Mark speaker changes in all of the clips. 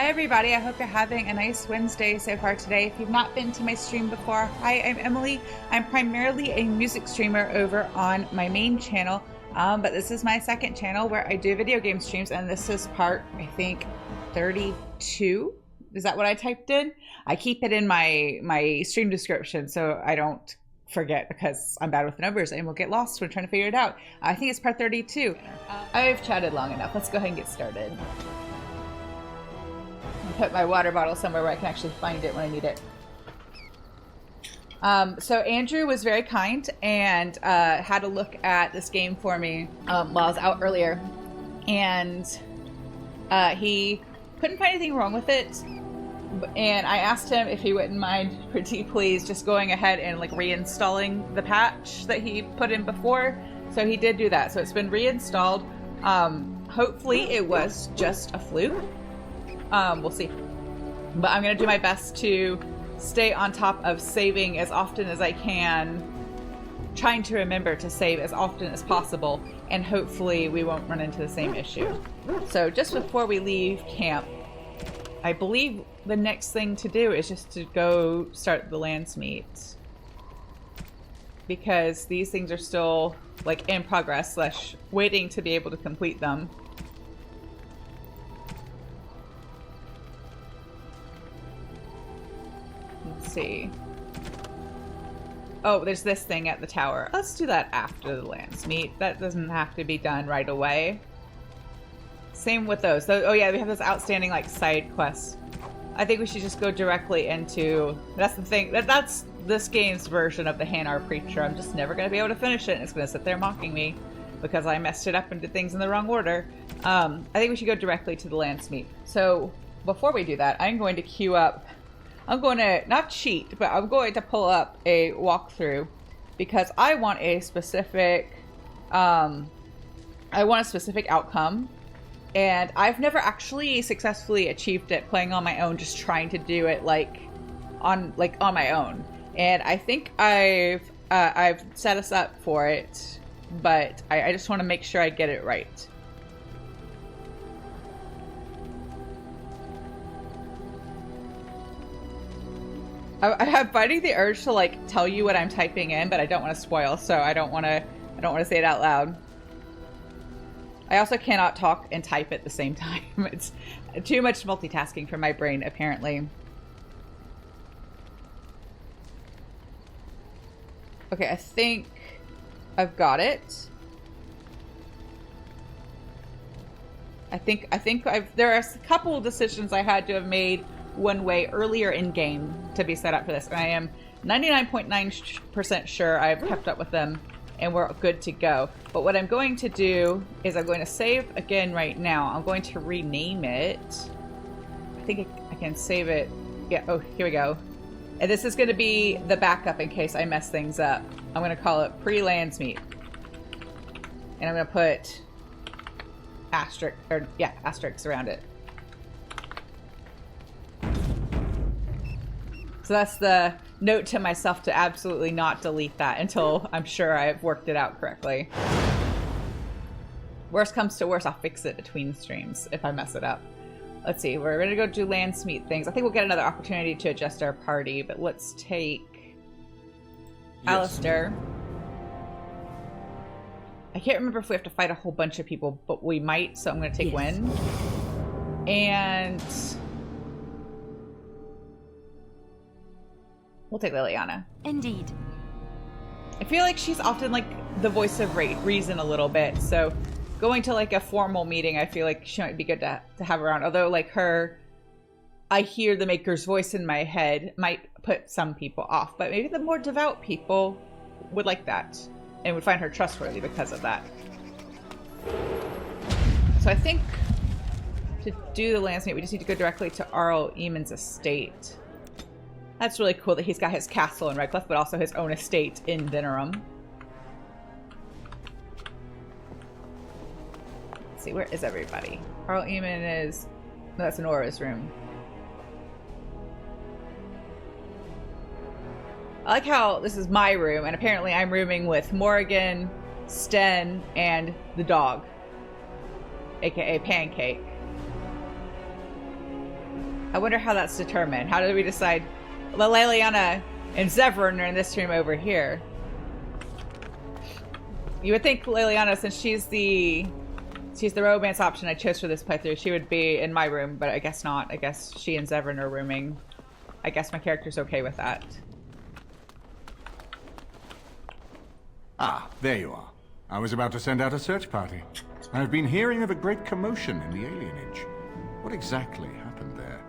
Speaker 1: everybody, I hope you're having a nice Wednesday so far today. If you've not been to my stream before, hi, I'm Emily. I'm primarily a music streamer over on my main channel, but this is my second channel where I do video game streams, and this is part, I think, 32. Is that what I typed in? I keep it in my stream description so I don't forget, because I'm bad with numbers and we'll get lost when trying to figure it out. I think it's part 32. I've chatted long enough. Let's go ahead and get started. Put my water bottle somewhere where I can actually find it when I need it. So Andrew was very kind and had a look at this game for me while I was out earlier, and he couldn't find anything wrong with it. And I asked him if he wouldn't mind, pretty please, just going ahead and like reinstalling the patch that he put in before. So he did do that. So it's been reinstalled. Hopefully it was just a fluke. We'll see. But I'm going to do my best to stay on top of saving as often as I can, trying to remember to save as often as possible, and hopefully we won't run into the same issue. So just before we leave camp, I believe the next thing to do is just to go start the Landsmeet, because these things are still like in progress slash waiting to be able to complete them. Let's see. Oh, there's this thing at the tower. Let's do that after the Landsmeet. That doesn't have to be done right away. Same with those. Oh yeah, we have this outstanding like side quest. I think we should just go directly into... That's the thing. That's this game's version of the Hanar Preacher. I'm just never going to be able to finish it, and it's going to sit there mocking me because I messed it up and did things in the wrong order. I think we should go directly to the Landsmeet. So before we do that, I'm going to queue up... I'm going to, not cheat, but I'm going to pull up a walkthrough because I want a specific... outcome. And I've never actually successfully achieved it playing on my own, just trying to do it on my own. And I think I've set us up for it, but I just want to make sure I get it right. I'm fighting the urge to like tell you what I'm typing in, but I don't want to spoil, so I don't want to say it out loud. I also cannot talk and type at the same time. It's too much multitasking for my brain, apparently. Okay, I think I've got it. I think there are a couple of decisions I had to have made one way earlier in game to be set up for this, and I am 99.9% sure I've kept up with them and we're good to go. But what I'm going to do is I'm going to save again right now. I'm going to rename it. I think I can save it. Yeah, oh, here we go. And this is going to be the backup in case I mess things up. I'm going to call it pre-Landsmeet. And I'm going to put asterisks around it. So that's the note to myself to absolutely not delete that until I'm sure I've worked it out correctly. Worst comes to worst, I'll fix it between streams if I mess it up. Let's see, we're going to go do Landsmeet things. I think we'll get another opportunity to adjust our party, but let's take Alistair. I can't remember if we have to fight a whole bunch of people, but we might, so I'm going to take Wynn. And... we'll take Leliana.
Speaker 2: Indeed.
Speaker 1: I feel like she's often like the voice of reason a little bit, so going to like a formal meeting, I feel like she might be good to have around. Although like I hear the Maker's voice in my head might put some people off, but maybe the more devout people would like that and would find her trustworthy because of that. So I think to do the Landsmeet, we just need to go directly to Arl Eamon's estate. That's really cool that he's got his castle in Redcliffe, but also his own estate in Venerum. Let's see, where is everybody? Arl Eamon is... no, that's Nora's room. I like how this is my room, and apparently I'm rooming with Morrigan, Sten, and the dog. AKA Pancake. I wonder how that's determined. How did we decide Leliana and Zevran are in this room over here? You would think Leliana, since she's the romance option I chose for this playthrough, she would be in my room, but I guess not. I guess she and Zevran are rooming. I guess my character's okay with that.
Speaker 2: Ah, there you are. I was about to send out a search party. I've been hearing of a great commotion in the alienage. What exactly happened there?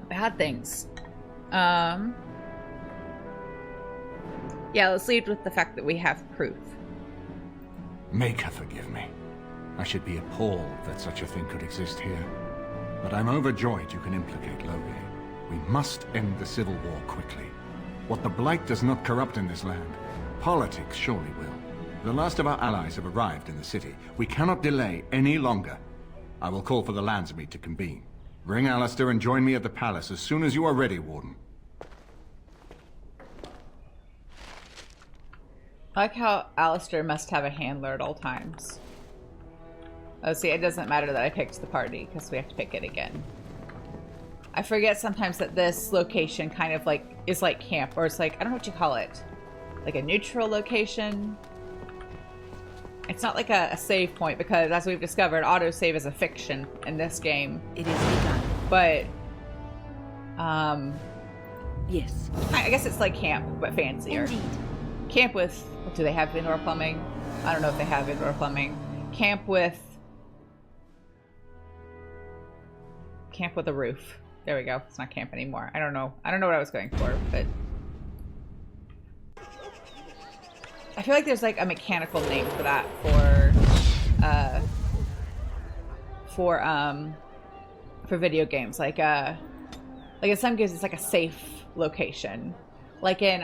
Speaker 1: Bad things. Yeah, let's lead with the fact that we have proof.
Speaker 2: Make her forgive me. I should be appalled that such a thing could exist here. But I'm overjoyed you can implicate Logi. We must end the civil war quickly. What the Blight does not corrupt in this land, politics surely will. The last of our allies have arrived in the city. We cannot delay any longer. I will call for the Landsmeet to convene. Bring Alistair and join me at the palace as soon as you are ready, Warden.
Speaker 1: I like how Alistair must have a handler at all times. Oh, see, it doesn't matter that I picked the party, because we have to pick it again. I forget sometimes that this location kind of like is like camp, or it's like, I don't know what you call it. Like a neutral location. It's not like a save point, because as we've discovered, autosave is a fiction in this game.
Speaker 3: It is begun.
Speaker 1: But,
Speaker 3: yes.
Speaker 1: I guess it's like camp, but fancier.
Speaker 3: Indeed.
Speaker 1: Camp with, do they have indoor plumbing? I don't know if they have indoor plumbing. Camp with a roof. There we go. It's not camp anymore. I don't know. I don't know what I was going for, but I feel like there's like a mechanical name for that for video games. Like in some games it's like a safe location. Like in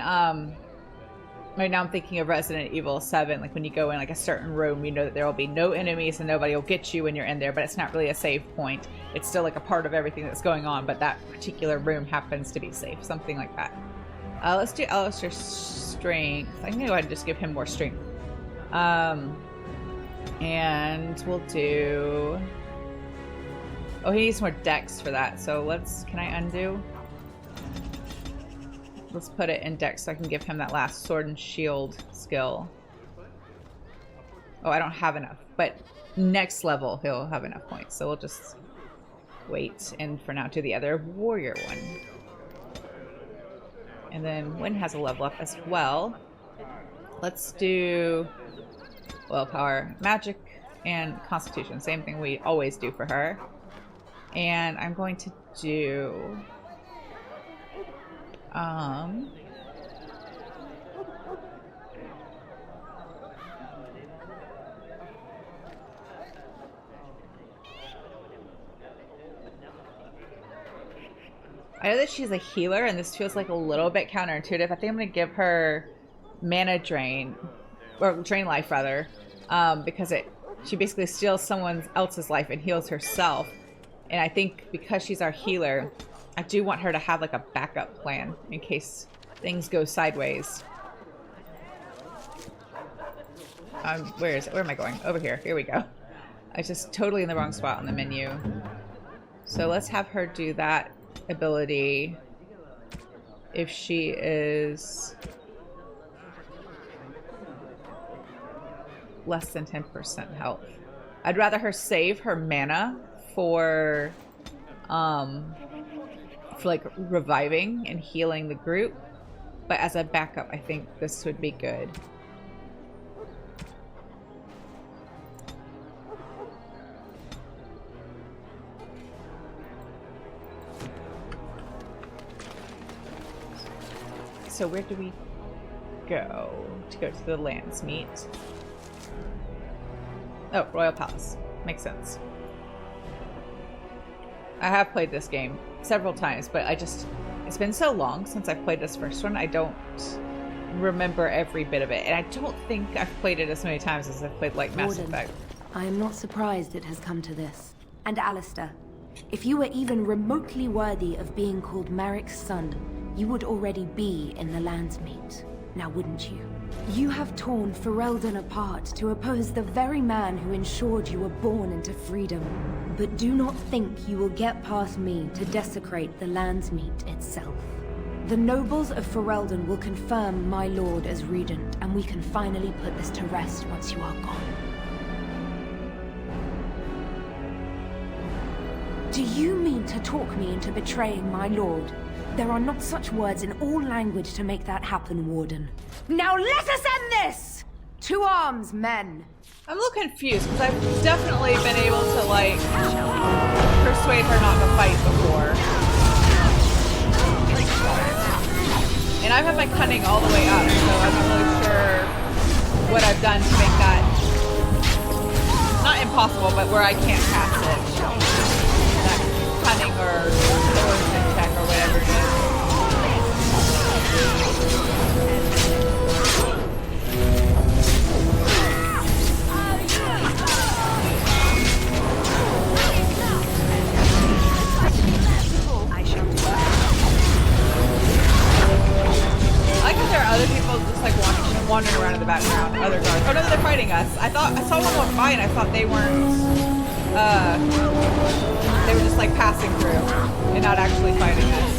Speaker 1: right now I'm thinking of Resident Evil 7, like when you go in like a certain room, you know that there will be no enemies and nobody will get you when you're in there, but it's not really a save point. It's still like a part of everything that's going on, but that particular room happens to be safe. Something like that. Let's do Alistair's strength. I'm gonna go ahead and just give him more strength. And we'll do... Oh, he needs more dex for that, so can I undo? Let's put it in dex so I can give him that last sword and shield skill. Oh, I don't have enough, but next level he'll have enough points, so we'll just wait and for now do the other warrior one. And then Wynn has a level up as well. Let's do willpower, magic, and constitution. Same thing we always do for her. And I'm going to do... I know that she's a healer, and this feels like a little bit counterintuitive. I think I'm going to give her mana drain, or drain life rather, because she basically steals someone else's life and heals herself. And I think because she's our healer, I do want her to have like a backup plan in case things go sideways. Where is it? Where am I going? Over here. Here we go. I was just totally in the wrong spot on the menu. So let's have her do that ability if she is less than 10% health. I'd rather her save her mana for like reviving and healing the group, but as a backup I think this would be good. So where do we go to the Landsmeet? Oh, Royal Palace. Makes sense. I have played this game several times, but it's been so long since I've played this first one, I don't remember every bit of it. And I don't think I've played it as many times as I've played like Mass Effect.
Speaker 3: I am not surprised it has come to this. And Alistair, if you were even remotely worthy of being called Marik's son, you would already be in the Landsmeet. now wouldn't you? You have torn Ferelden apart to oppose the very man who ensured you were born into freedom. But do not think you will get past me to desecrate the Landsmeet itself. The nobles of Ferelden will confirm my lord as regent, and we can finally put this to rest once you are gone. Do you mean to talk me into betraying my lord? There are not such words in all language to make that happen, Warden. Now let us end this! To arms, men!
Speaker 1: I'm a little confused, because I've definitely been able to, like, persuade her not to fight before. And I've had my cunning all the way up, so I'm not really sure what I've done to make that not impossible, but where I can't cast it. That cunning or coercion check or whatever it is. I like how there are other people just like wandering around in the background, other guards. Oh no, they're fighting us. I saw one walk by and I thought they weren't, they were just like passing through and not actually fighting us.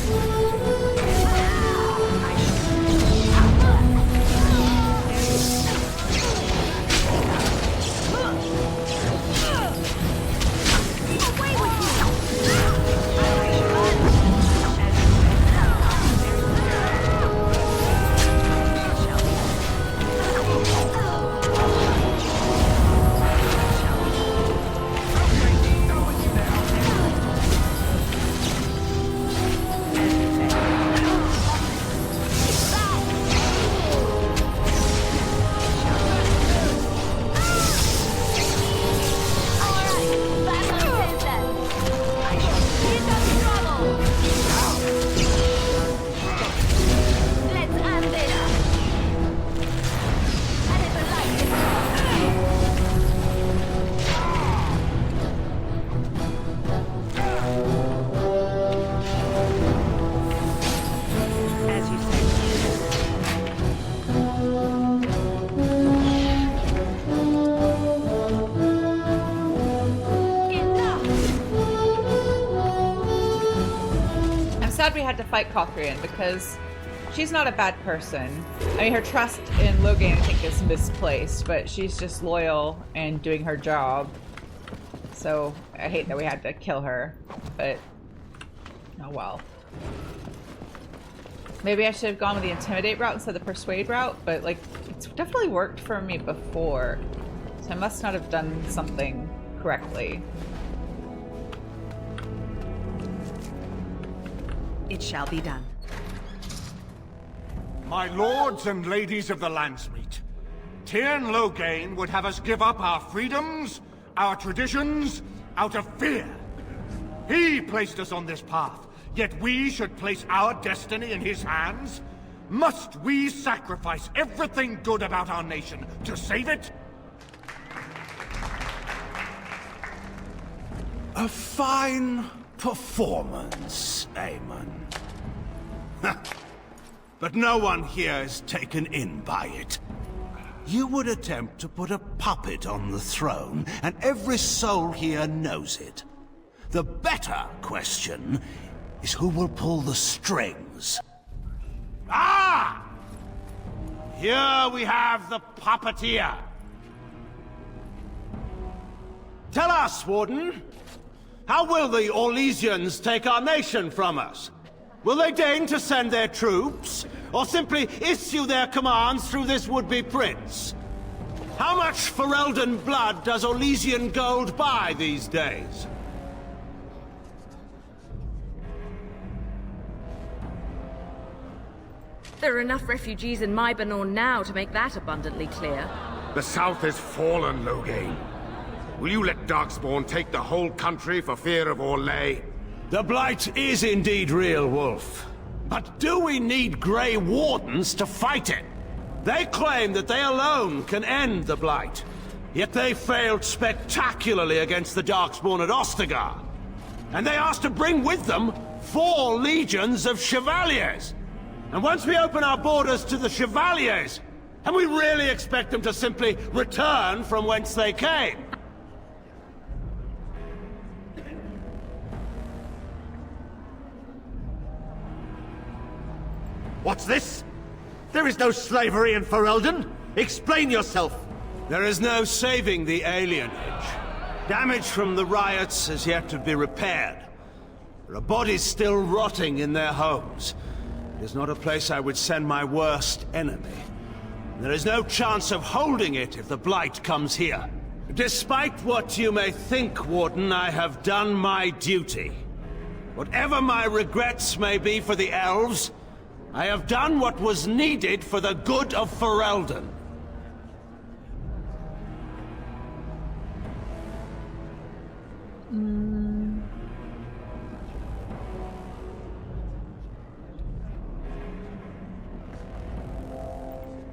Speaker 1: We had to fight Cothrian because she's not a bad person. I mean, her trust in Loghain, I think, is misplaced, but she's just loyal and doing her job. So I hate that we had to kill her, but oh well. Maybe I should have gone with the intimidate route instead of the persuade route, but like it's definitely worked for me before, so I must not have done something correctly.
Speaker 4: It shall be done.
Speaker 2: My lords and ladies of the Landsmeet, Tyrn Loghain would have us give up our freedoms, our traditions, out of fear. He placed us on this path, yet we should place our destiny in his hands? Must we sacrifice everything good about our nation to save it?
Speaker 5: A fine performance, Aemon. But no one here is taken in by it. You would attempt to put a puppet on the throne, and every soul here knows it. The better question is who will pull the strings.
Speaker 2: Ah! Here we have the puppeteer.
Speaker 5: Tell us, Warden. How will the Orlesians take our nation from us? Will they deign to send their troops, or simply issue their commands through this would-be prince? How much Ferelden blood does Orlesian gold buy these days?
Speaker 4: There are enough refugees in Mybanor now to make that abundantly clear.
Speaker 6: The South has fallen, Loghain. Will you let Darkspawn take the whole country for fear of Orlais?
Speaker 5: The Blight is indeed real, Wolf. But do we need Grey Wardens to fight it? They claim that they alone can end the Blight. Yet they failed spectacularly against the Darkspawn at Ostagar. And they asked to bring with them 4 legions of Chevaliers. And once we open our borders to the Chevaliers, and we really expect them to simply return from whence they came?
Speaker 7: What's this? There is no slavery in Ferelden! Explain yourself!
Speaker 5: There is no saving the alienage. Damage from the riots has yet to be repaired. There are bodies still rotting in their homes. It is not a place I would send my worst enemy. There is no chance of holding it if the Blight comes here. Despite what you may think, Warden, I have done my duty. Whatever my regrets may be for the elves, I have done what was needed for the good of Ferelden.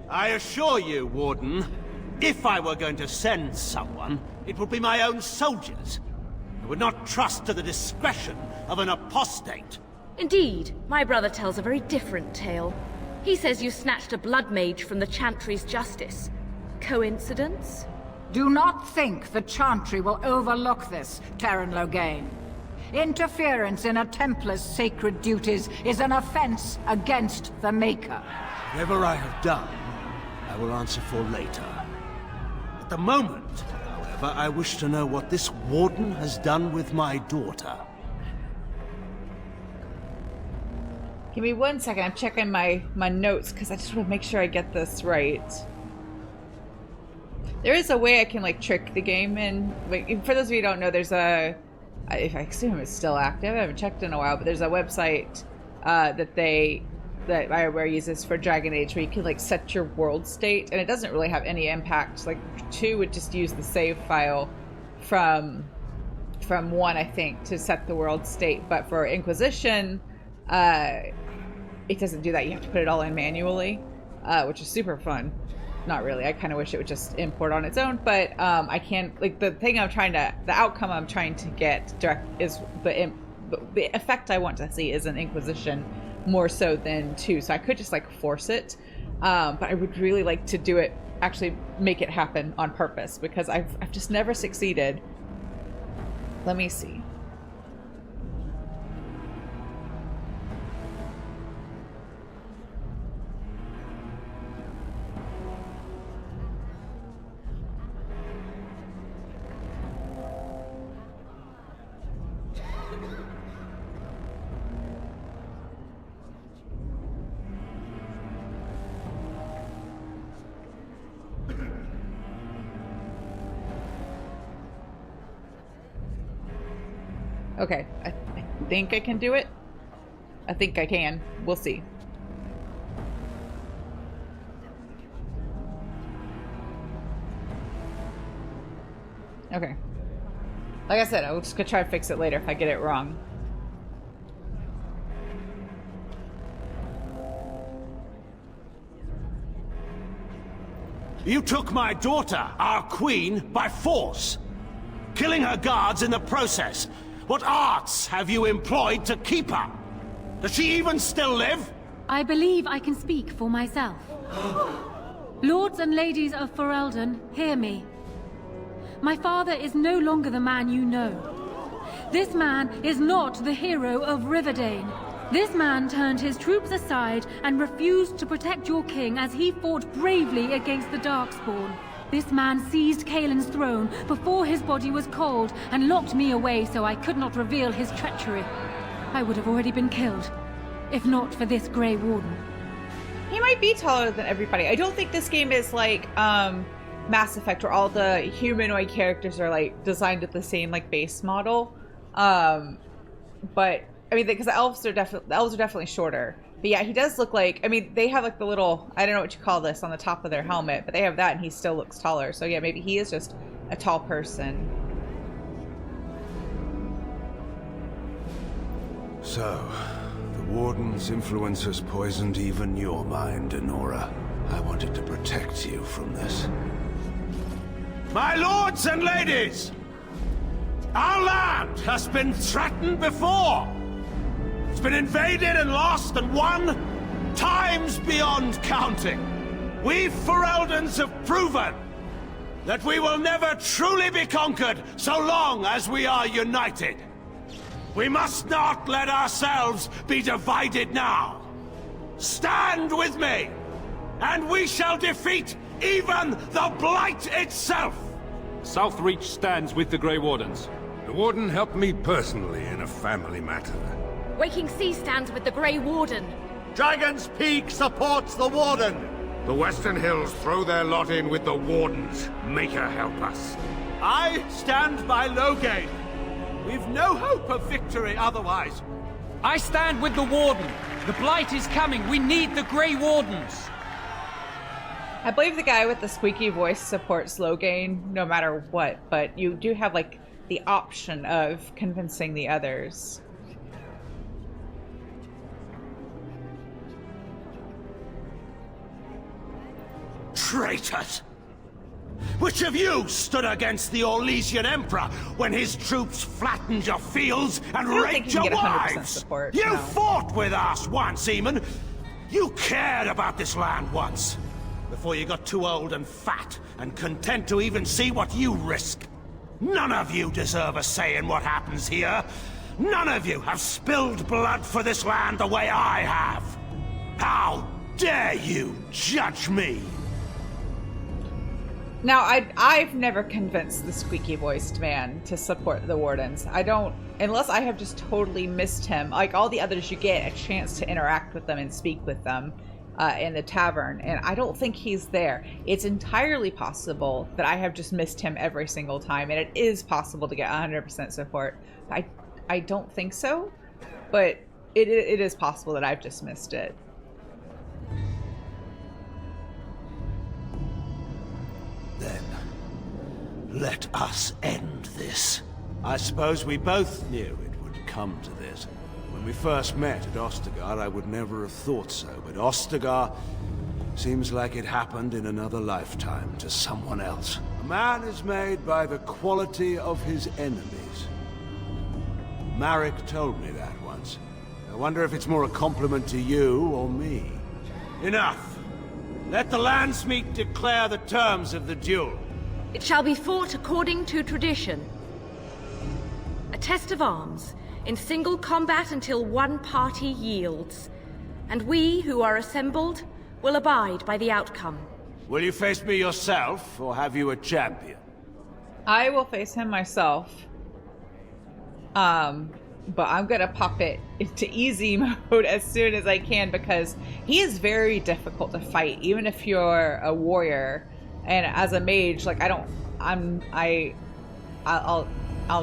Speaker 5: I assure you, Warden, if I were going to send someone, it would be my own soldiers. I would not trust to the discretion of an apostate.
Speaker 4: Indeed, my brother tells a very different tale. He says you snatched a blood mage from the Chantry's justice. Coincidence?
Speaker 8: Do not think the Chantry will overlook this, Terran Loghain. Interference in a Templar's sacred duties is an offense against the Maker.
Speaker 5: Whatever I have done, I will answer for later. At the moment, however, I wish to know what this Warden has done with my daughter.
Speaker 1: Give me 1 second. I'm checking my notes because I just want to make sure I get this right. There is a way I can like trick the game, and for those of you who don't know, there's a, if I assume it's still active, I haven't checked in a while, but there's a website that Bioware uses for Dragon Age where you can like set your world state, and it doesn't really have any impact. Like 2 would just use the save file from 1, I think, to set the world state, but for Inquisition, it doesn't do that. You have to put it all in manually, which is super fun. Not really. I kind of wish it would just import on its own, but I can't, like, the outcome I'm trying to get direct is the effect I want to see is an Inquisition more so than 2. So I could just like force it, but I would really like to do it, actually make it happen on purpose, because I've just never succeeded. Let me see. Okay, I think I can do it. I think I can. We'll see. Okay. Like I said, I'm just gonna try to fix it later if I get it wrong.
Speaker 5: You took my daughter, our queen, by force, killing her guards in the process. What arts have you employed to keep her? Does she even still live?
Speaker 3: I believe I can speak for myself. Lords and ladies of Ferelden, hear me. My father is no longer the man you know. This man is not the hero of Riverdane. This man turned his troops aside and refused to protect your king as he fought bravely against the Darkspawn. This man seized Kaelin's throne before his body was cold and locked me away so I could not reveal his treachery. I would have already been killed, if not for this Grey Warden.
Speaker 1: He might be taller than everybody. I don't think this game is like Mass Effect, where all the humanoid characters are like designed at the same like base model. But I mean, because the elves are definitely shorter. But yeah, he does look like, I mean, they have like the little, I don't know what you call this, on the top of their helmet, but they have that and he still looks taller. So yeah, maybe he is just a tall person.
Speaker 5: So, the Warden's influence has poisoned even your mind, Enora. I wanted to protect you from this. My lords and ladies! Our land has been threatened before! It's been invaded and lost and won times beyond counting, we Fereldens have proven that we will never truly be conquered so long as we are united. We must not let ourselves be divided now. Stand with me, and we shall defeat even the Blight itself!
Speaker 9: Southreach stands with the Grey Wardens.
Speaker 6: The Warden helped me personally in a family matter.
Speaker 4: Waking Sea stands with the Grey Warden.
Speaker 7: Dragon's Peak supports the Warden!
Speaker 6: The Western Hills throw their lot in with the Wardens. Make her help us.
Speaker 5: I stand by Loghain. We've no hope of victory otherwise.
Speaker 10: I stand with the Warden. The Blight is coming. We need the Grey Wardens.
Speaker 1: I believe the guy with the squeaky voice supports Loghain no matter what, but you do have, like, the option of convincing the others.
Speaker 5: Traitors! Which of you stood against the Orlesian Emperor when his troops flattened your fields and raped your wives?
Speaker 1: Support,
Speaker 5: you
Speaker 1: no.
Speaker 5: fought with us once, Eamon. You cared about this land once. Before you got too old and fat and content to even see what you risk. None of you deserve a say in what happens here. None of you have spilled blood for this land the way I have. How dare you judge me?
Speaker 1: Now, I've never convinced the squeaky-voiced man to support the Wardens. I don't, unless I have just totally missed him. Like all the others, you get a chance to interact with them and speak with them in the tavern, and I don't think he's there. It's entirely possible that I have just missed him every single time, and it is possible to get 100% support. I don't think so, but it is possible that I've just missed it.
Speaker 5: Then, let us end this. I suppose we both knew it would come to this. When we first met at Ostagar, I would never have thought so, but Ostagar seems like it happened in another lifetime to someone else. A man is made by the quality of his enemies. Marek told me that once. I wonder if it's more a compliment to you or me. Enough! Let the Landsmeet declare the terms of the duel.
Speaker 4: It shall be fought according to tradition. A test of arms, in single combat until one party yields. And we, who are assembled, will abide by the outcome.
Speaker 5: Will you face me yourself, or have you a champion?
Speaker 1: I will face him myself. But I'm gonna pop it into easy mode as soon as I can because he is very difficult to fight, even if you're a warrior. And as a mage, like I'll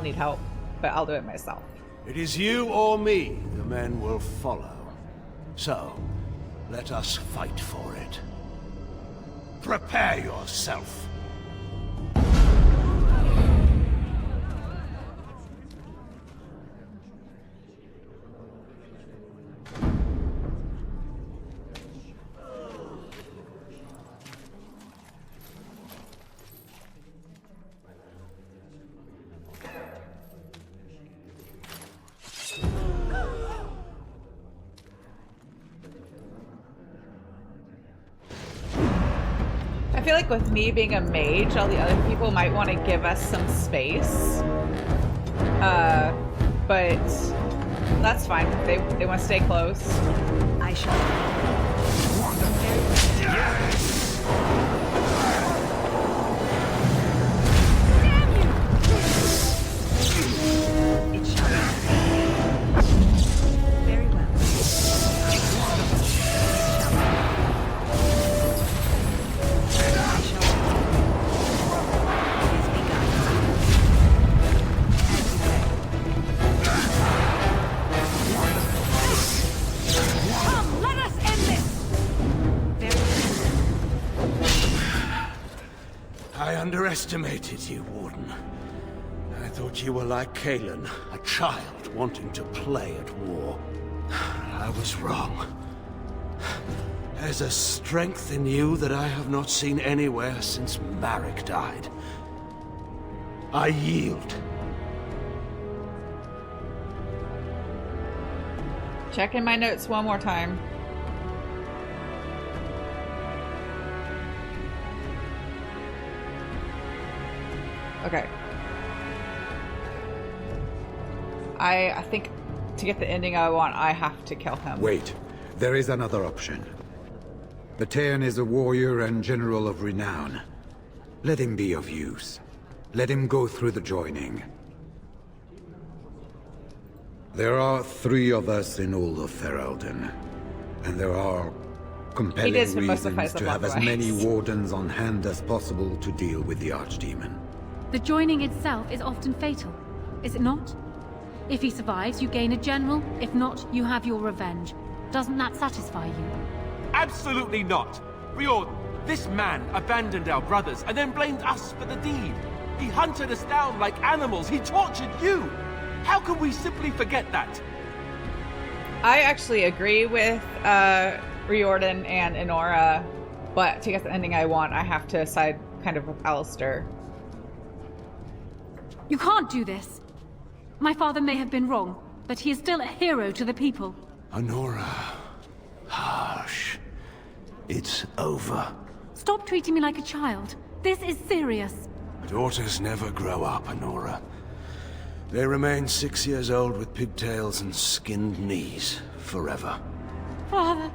Speaker 1: need help, but I'll do it myself.
Speaker 5: It is you or me the men will follow. So, let us fight for it. Prepare yourself.
Speaker 1: I feel like with me being a mage, all the other people might want to give us some space. But that's fine. They want to stay close.
Speaker 3: I shall. It shall be. Very well.
Speaker 5: I underestimated you, Warden. I thought you were like Kalen, a child wanting to play at war. I was wrong. There's a strength in you that I have not seen anywhere since Marek died. I yield.
Speaker 1: Checking my notes one more time. Okay. I think to get the ending I want, I have to kill him.
Speaker 11: Wait. There is another option. Batean is a warrior and general of renown. Let him be of use. Let him go through the joining. There are 3 of us in all of Ferelden, and there are compelling reasons to have as many wardens on hand as possible to deal with the Archdemon.
Speaker 12: The joining itself is often fatal, is it not? If he survives, you gain a general. If not, you have your revenge. Doesn't that satisfy you?
Speaker 10: Absolutely not. Riordan, this man abandoned our brothers and then blamed us for the deed. He hunted us down like animals. He tortured you. How can we simply forget that?
Speaker 1: I actually agree with Riordan and Enora, but to get the ending I want, I have to side kind of with Alistair.
Speaker 12: You can't do this. My father may have been wrong, but he is still a hero to the people.
Speaker 5: Enora. Hush. It's over.
Speaker 12: Stop treating me like a child. This is serious.
Speaker 5: Daughters never grow up, Enora. They remain 6 years old with pigtails and skinned knees, forever.
Speaker 12: Father.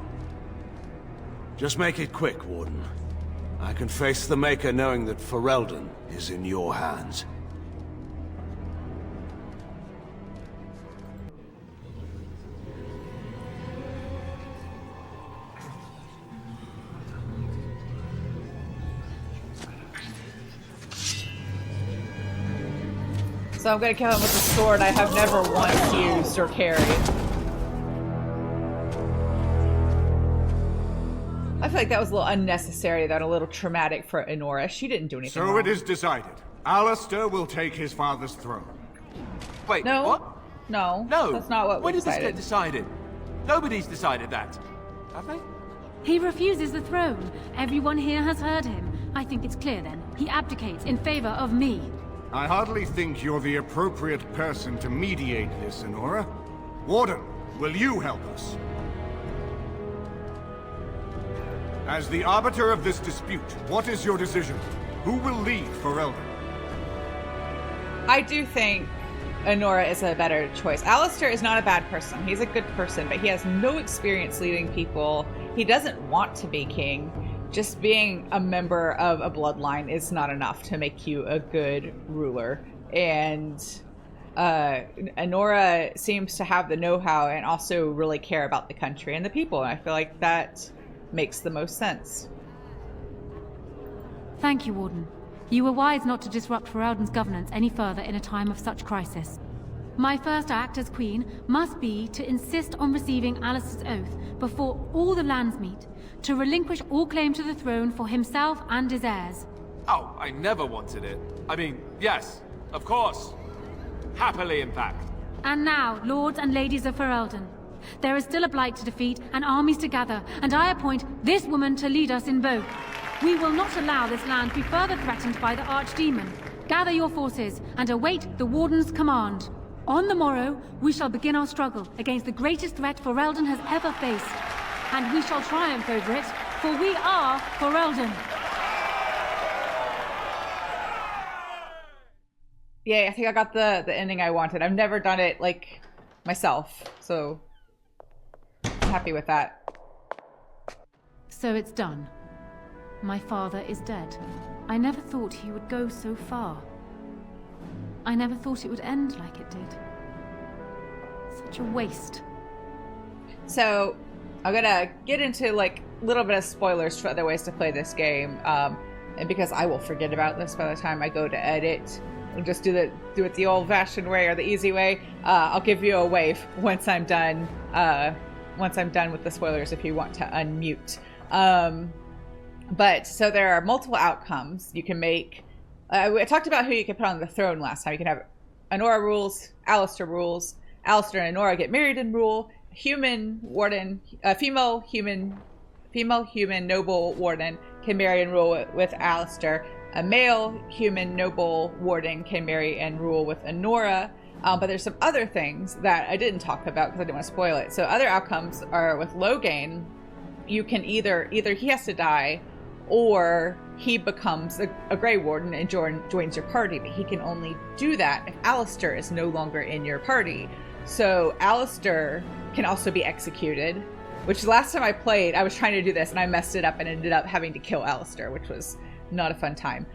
Speaker 5: Just make it quick, Warden. I can face the Maker knowing that Ferelden is in your hands.
Speaker 1: So I'm gonna kill him with a sword I have never once used or carried. I feel like that was a little unnecessary, that a little traumatic for Enora. She didn't do anything
Speaker 2: So
Speaker 1: wrong.
Speaker 2: it is decided. Alistair will take his father's throne.
Speaker 10: Wait,
Speaker 1: No.
Speaker 10: what?
Speaker 1: No.
Speaker 10: No.
Speaker 1: That's not what we
Speaker 10: When did this
Speaker 1: decided.
Speaker 10: get decided? Nobody's decided that. Have they?
Speaker 12: He refuses the throne. Everyone here has heard him. I think it's clear then. He abdicates in favor of me.
Speaker 2: I hardly think you're the appropriate person to mediate this, Enora. Warden, will you help us? As the arbiter of this dispute, what is your decision? Who will lead Ferelden?
Speaker 1: I do think Enora is a better choice. Alistair is not a bad person. He's a good person, but he has no experience leading people. He doesn't want to be king. Just being a member of a bloodline is not enough to make you a good ruler. And Enora seems to have the know-how and also really care about the country and the people. And I feel like that makes the most sense.
Speaker 12: Thank you, Warden. You were wise not to disrupt Ferelden's governance any further in a time of such crisis. My first act as Queen must be to insist on receiving Alistair's oath before all the Landsmeet, to relinquish all claim to the throne for himself and his heirs.
Speaker 10: Oh, I never wanted it. I mean, yes, of course. Happily, in fact.
Speaker 12: And now, lords and ladies of Ferelden, there is still a blight to defeat and armies to gather, and I appoint this woman to lead us in both. We will not allow this land be further threatened by the Archdemon. Gather your forces and await the Warden's command. On the morrow, we shall begin our struggle against the greatest threat Ferelden has ever faced. And we shall triumph over it, for we are Ferelden.
Speaker 1: Yeah, I think I got the ending I wanted. I've never done it, like, myself, so I'm happy with that.
Speaker 12: So it's done. My father is dead. I never thought he would go so far. I never thought it would end like it did. Such a waste.
Speaker 1: So, I'm gonna get into, like, a little bit of spoilers for other ways to play this game. And because I will forget about this by the time I go to edit, and just do it the old-fashioned way or the easy way, I'll give you a wave once I'm done. Once I'm done with the spoilers, if you want to unmute. But so there are multiple outcomes you can make. I talked about who you can put on the throne last time. You can have Enora rules, Alistair rules. Alistair and Enora get married and rule. Human warden, female human noble warden can marry and rule with Alistair. A male human noble warden can marry and rule with Enora. But there's some other things that I didn't talk about because I didn't want to spoil it. So other outcomes are with Loghain. You can either he has to die, or he becomes a Grey Warden and joins your party, but he can only do that if Alistair is no longer in your party. So Alistair can also be executed, which last time I played, I was trying to do this and I messed it up and ended up having to kill Alistair, which was not a fun time.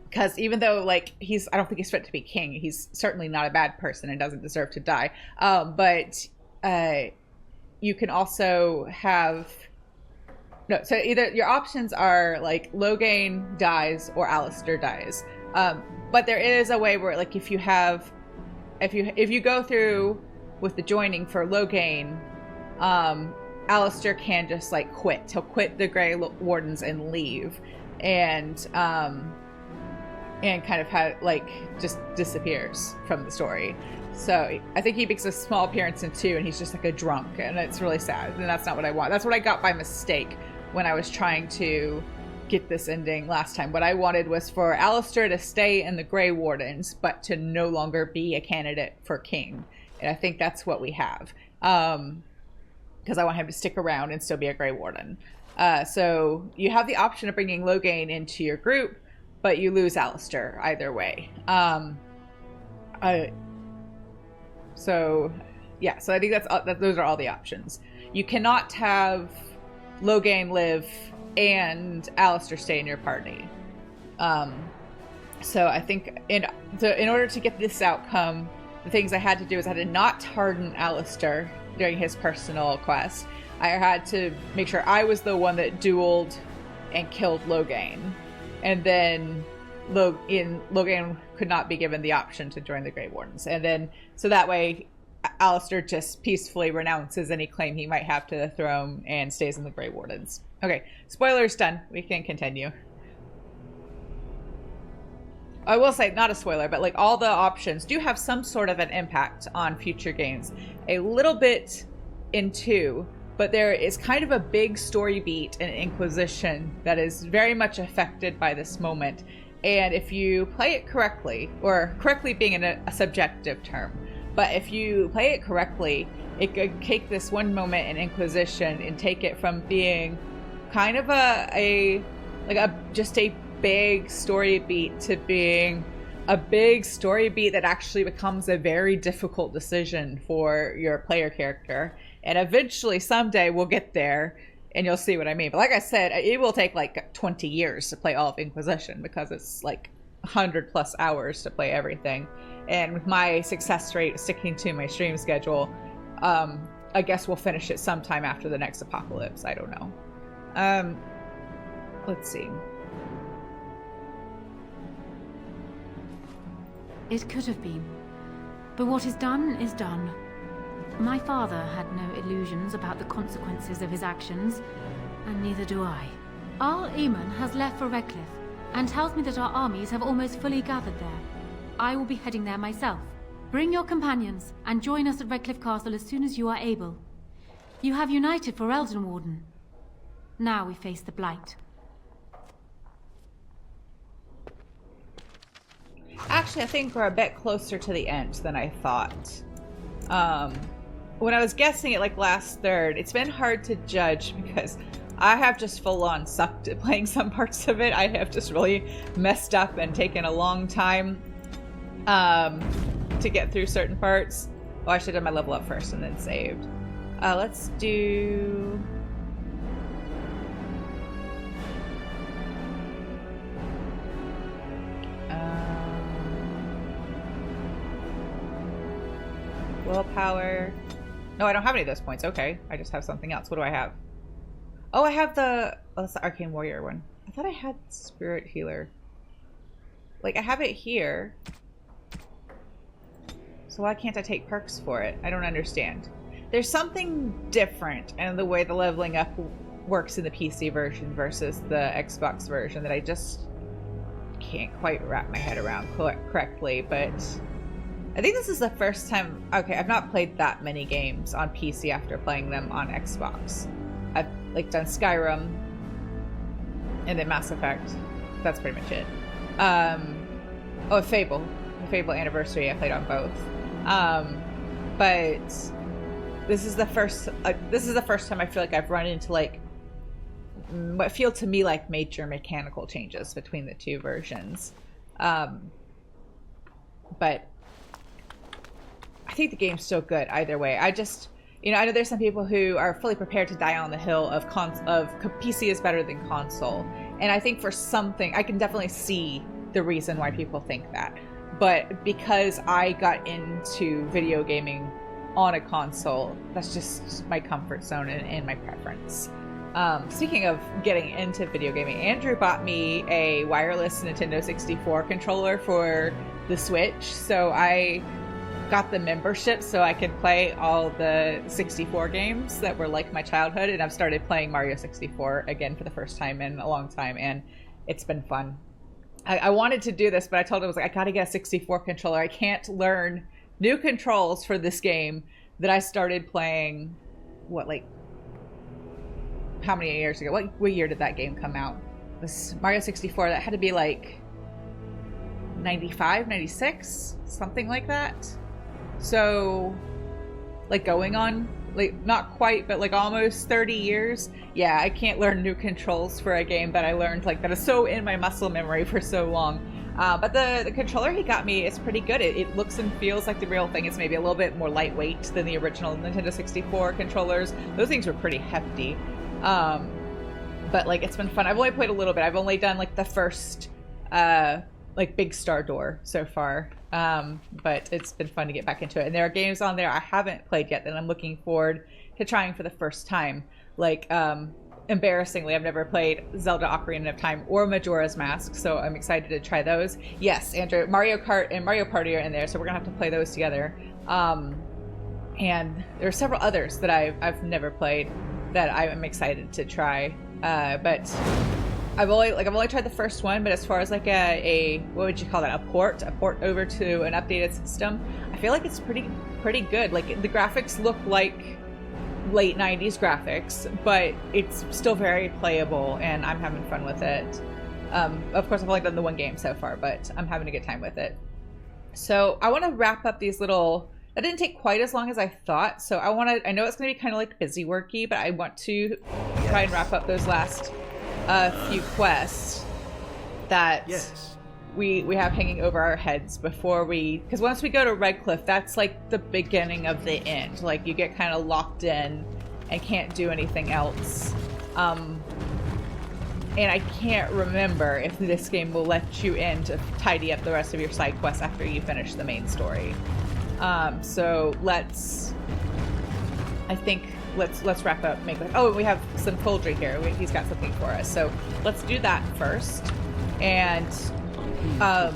Speaker 1: Because even though, like, I don't think he's fit to be king, he's certainly not a bad person and doesn't deserve to die. But you can also have... No, so either your options are, like, Loghain dies or Alistair dies. But there is a way where, like, if you go through with the joining for Loghain, Alistair can just, like, quit. He'll quit the Grey Wardens and leave. And kind of just disappears from the story. So I think he makes a small appearance in 2 and he's just like a drunk, and it's really sad, and that's not what I want. That's what I got by mistake when I was trying to get this ending last time. What I wanted was for Alistair to stay in the Grey Wardens, but to no longer be a candidate for king. And I think that's what we have. Because I want him to stick around and still be a Grey Warden. So you have the option of bringing Loghain into your group, but you lose Alistair either way. So I think those are all the options. You cannot have Loghain live and Alistair stay in your party. So I think in order to get this outcome, the things I had to do is I had to not harden Alistair during his personal quest. I had to make sure I was the one that dueled and killed Loghain. And then Loghain could not be given the option to join the Grey Wardens. And then, so that way, Alistair just peacefully renounces any claim he might have to the throne and stays in the Grey Wardens. Okay, spoilers done. We can continue. I will say, not a spoiler, but like all the options do have some sort of an impact on future games. A little bit in 2, but there is kind of a big story beat in Inquisition that is very much affected by this moment. And if you play it correctly, or correctly being a subjective term, but if you play it correctly, it could take this one moment in Inquisition and take it from being kind of just a big story beat to being a big story beat that actually becomes a very difficult decision for your player character. And eventually, someday, we'll get there, and you'll see what I mean. But like I said, it will take like 20 years to play all of Inquisition, because it's like 100+ hours to play everything. And with my success rate sticking to my stream schedule, I guess we'll finish it sometime after the next apocalypse. I don't know. Let's see.
Speaker 12: It could have been. But what is done is done. My father had no illusions about the consequences of his actions, and neither do I. Arl Eamon has left for Redcliffe, and tells me that our armies have almost fully gathered there. I will be heading there myself. Bring your companions, and join us at Redcliffe Castle as soon as you are able. You have united Ferelden, Warden. Now we face the Blight.
Speaker 1: Actually, I think we're a bit closer to the end than I thought. When I was guessing it like last third, it's been hard to judge because I have just full-on sucked at playing some parts of it. I have just really messed up and taken a long time to get through certain parts. Oh, I should have done my level up first and then saved. Let's do... willpower. No, I don't have any of those points. Okay, I just have something else. What do I have? Oh, I have the... Oh, that's the Arcane Warrior one. I thought I had Spirit Healer. Like, I have it here. So why can't I take perks for it? I don't understand. There's something different in the way the leveling up works in the PC version versus the Xbox version that I just can't quite wrap my head around correctly, but... I think this is the first time... Okay, I've not played that many games on PC after playing them on Xbox. I've, like, done Skyrim and then Mass Effect. That's pretty much it. Oh, Fable. The Fable Anniversary, I played on both. But this is the first time I feel like I've run into, like what feel to me like major mechanical changes between the two versions. But I think the game's still good either way. I just, you know, I know there's some people who are fully prepared to die on the hill of PC is better than console. And I think for something, I can definitely see the reason why people think that. But because I got into video gaming on a console, that's just my comfort zone and my preference. Speaking of getting into video gaming, Andrew bought me a wireless Nintendo 64 controller for the Switch, so I got the membership so I could play all the 64 games that were like my childhood, and I've started playing Mario 64 again for the first time in a long time, and it's been fun. I wanted to do this, but I told him, I was like, I gotta get a 64 controller. I can't learn new controls for this game that I started playing, how many years ago? What year did that game come out? This Mario 64, that had to be like 95, 96, something like that. So, like going on, like not quite, but like almost 30 years. Yeah, I can't learn new controls for a game that I learned like that is so in my muscle memory for so long. But the controller he got me is pretty good. It looks and feels like the real thing. It's maybe a little bit more lightweight than the original Nintendo 64 controllers. Those things were pretty hefty. But like it's been fun. I've only played a little bit. I've only done like the first like Big Star Door so far. But it's been fun to get back into it. And there are games on there I haven't played yet that I'm looking forward to trying for the first time. Like embarrassingly, I've never played Zelda Ocarina of Time or Majora's Mask, so I'm excited to try those. Yes, Andrew, Mario Kart and Mario Party are in there, so we're gonna have to play those together. And there are several others that I've never played that I'm excited to try. But I've only tried the first one, but as far as like a what would you call that? A port over to an updated system, I feel like it's pretty good. Like the graphics look like late 90s graphics, but it's still very playable and I'm having fun with it. Of course, I've only done the one game so far, but I'm having a good time with it. So I want to wrap up these little, that didn't take quite as long as I thought. So I know it's going to be kind of like busy worky, but I want to try and wrap up those last few quests that we have hanging over our heads before because once we go to Redcliffe, that's like the beginning of the end. Like you get kind of locked in and can't do anything else. And I can't remember if this game will let you in to tidy up the rest of your side quests after you finish the main story. So let's wrap up. Oh, we have some Coldry here. He's got something for us. So let's do that first. And
Speaker 13: I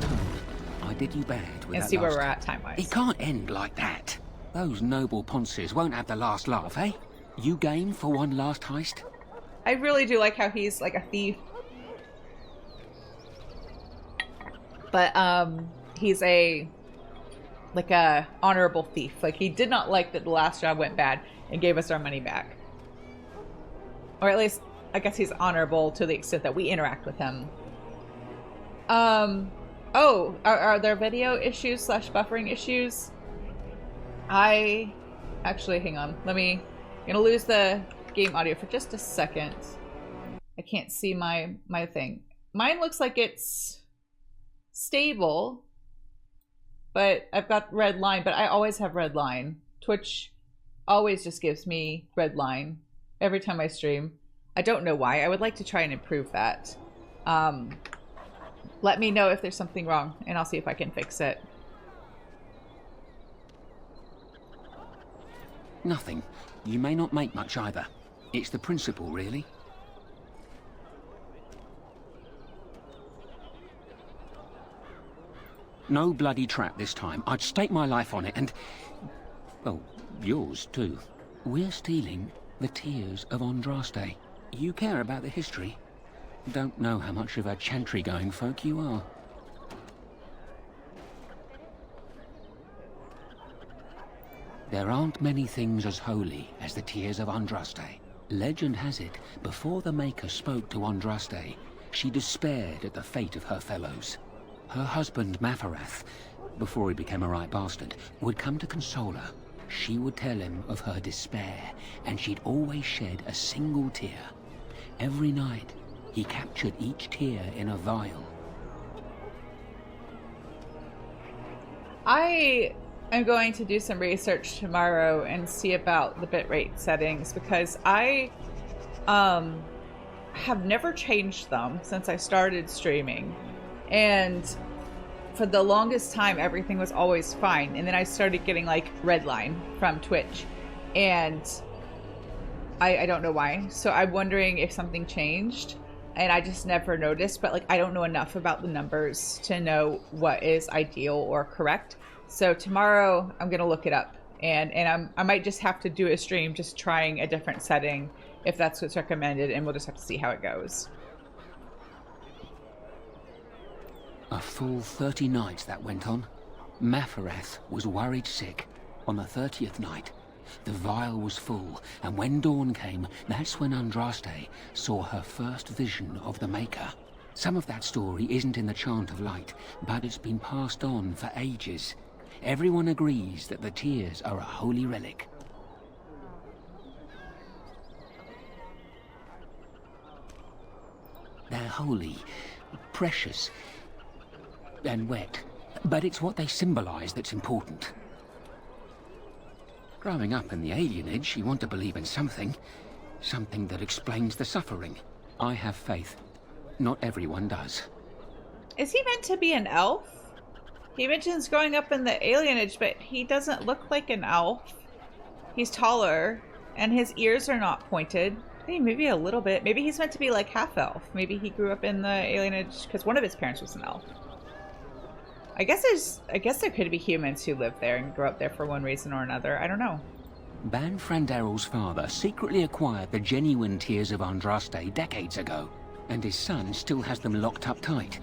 Speaker 13: did you bad with
Speaker 1: and
Speaker 13: that
Speaker 1: see where
Speaker 13: last...
Speaker 1: we're at time-wise.
Speaker 13: It can't end like that. Those noble ponces won't have the last laugh, eh? You game for one last heist?
Speaker 1: I really do like how he's like a thief. But he's a honorable thief. Like he did not like that the last job went bad and gave us our money back. Or at least I guess he's honorable to the extent that we interact with him. Oh, are there video issues / buffering issues? Hang on. I'm gonna lose the game audio for just a second. I can't see my thing. Mine looks like it's stable, but I've got red line, but I always have red line. Twitch always just gives me red line every time I stream. I don't know why. I would like to try and improve that. Let me know if there's something wrong, and I'll see if I can fix it.
Speaker 13: Nothing. You may not make much either. It's the principle, really. No bloody trap this time. I'd stake my life on it and... well, yours too. We're stealing the tears of Andraste. You care about the history? Don't know how much of a chantry-going folk you are. There aren't many things as holy as the tears of Andraste. Legend has it, before the Maker spoke to Andraste, she despaired at the fate of her fellows. Her husband, Mafarath, before he became a right bastard, would come to console her. She would tell him of her despair, and she'd always shed a single tear. Every night, he captured each tear in a vial.
Speaker 1: I am going to do some research tomorrow and see about the bitrate settings, because I have never changed them since I started streaming. And for the longest time, everything was always fine. And then I started getting like red line from Twitch. And I don't know why. So I'm wondering if something changed. And I just never noticed. But like, I don't know enough about the numbers to know what is ideal or correct. So tomorrow I'm going to look it up. And I might just have to do a stream just trying a different setting if that's what's recommended. And we'll just have to see how it goes.
Speaker 13: A full 30 nights that went on. Maferath was worried sick. On the 30th night, the vial was full, and when dawn came, that's when Andraste saw her first vision of the Maker. Some of that story isn't in the Chant of Light, but it's been passed on for ages. Everyone agrees that the tears are a holy relic. They're holy, precious, and wet, but it's what they symbolize that's important. Growing up in the alienage, you want to believe in something that explains the suffering. I have faith. Not everyone does.
Speaker 1: Is he meant to be an elf? He mentions growing up in the alienage, but he doesn't look like an elf. He's taller, and his ears are not pointed. I think maybe a little bit. Maybe he's meant to be like half elf. Maybe he grew up in the alienage because one of his parents was an elf. I guess there could be humans who live there and grow up there for one reason or another. I don't know.
Speaker 13: Ban Franderel's father secretly acquired the genuine tears of Andraste decades ago, and his son still has them locked up tight.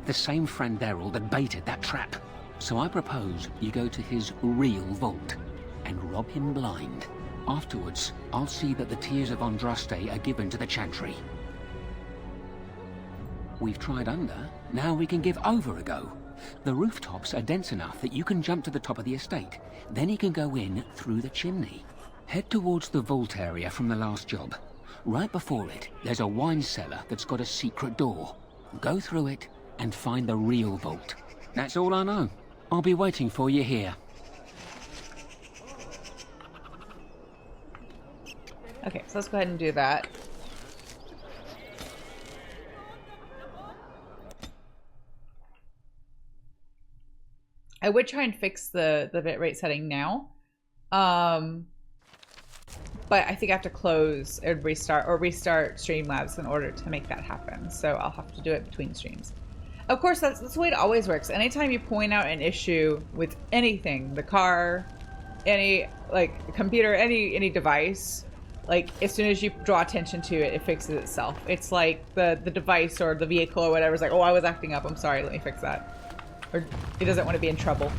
Speaker 13: The same Franderel that baited that trap. So I propose you go to his real vault and rob him blind. Afterwards, I'll see that the tears of Andraste are given to the Chantry. We've tried under, now we can give over a go. The rooftops are dense enough that you can jump to the top of the estate. Then you can go in through the chimney. Head towards the vault area from the last job. Right before it, there's a wine cellar that's got a secret door. Go through it and find the real vault. That's all I know. I'll be waiting for you here.
Speaker 1: Okay, so let's go ahead and do that. I would try and fix the bitrate setting now. But I think I have to close and restart Streamlabs in order to make that happen. So I'll have to do it between streams. Of course, that's the way it always works. Anytime you point out an issue with anything, the car, any like computer, any device, like as soon as you draw attention to it, it fixes itself. It's like the device or the vehicle or whatever is like, oh, I was acting up. I'm sorry. Let me fix that. Or it doesn't want to be in trouble.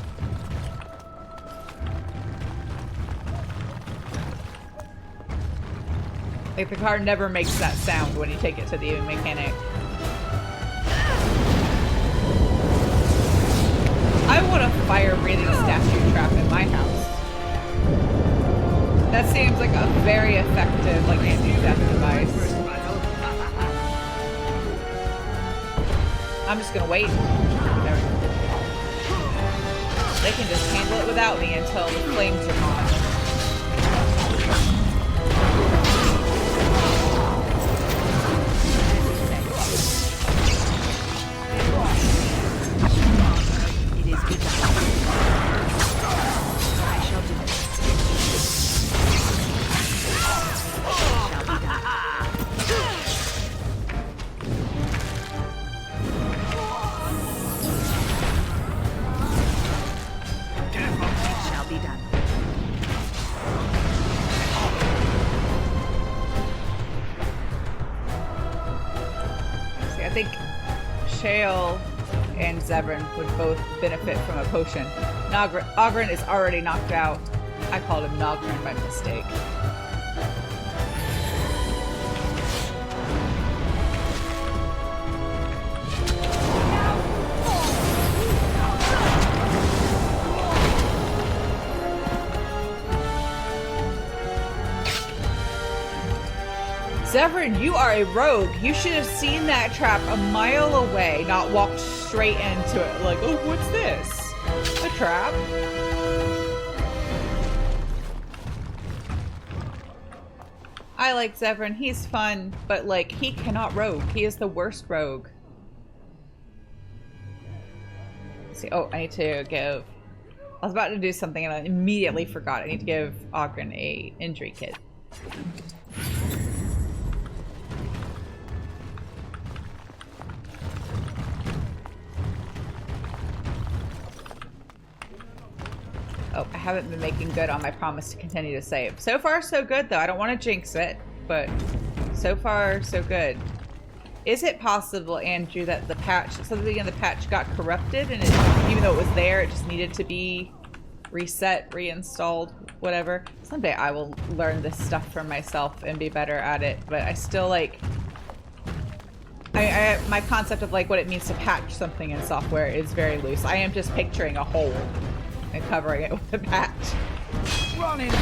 Speaker 1: Like the car never makes that sound when you take it to the mechanic. I want a fire-breathing statue trap in my house. That seems like a very effective, like, anti-theft device. I'm just gonna wait. There we go. They can just handle it without me until the flames are gone.
Speaker 14: It is begun. I shall do it. It shall be done. It shall be done.
Speaker 1: See, I think Shale and Zevran would both benefit from a potion. Ogren is already knocked out. I called him Nogren by mistake. Zevran, you are a rogue. You should have seen that trap a mile away, not walked straight into it. Like, oh, what's this? A trap? I like Zevran. He's fun, but like, he cannot rogue. He is the worst rogue. Let's see. Oh, I need to give... I was about to do something and I immediately forgot. I need to give Ogren a injury kit. Oh, I haven't been making good on my promise to continue to save. So far, so good, though. I don't want to jinx it, but so far, so good. Is it possible, Andrew, that the patch, something in the patch got corrupted, and it, even though it was there, it just needed to be reset, reinstalled, whatever? Someday I will learn this stuff for myself and be better at it, but I still, like... my concept of, like, what it means to patch something in software is very loose. I am just picturing a hole and covering it with a patch.
Speaker 7: Run in here!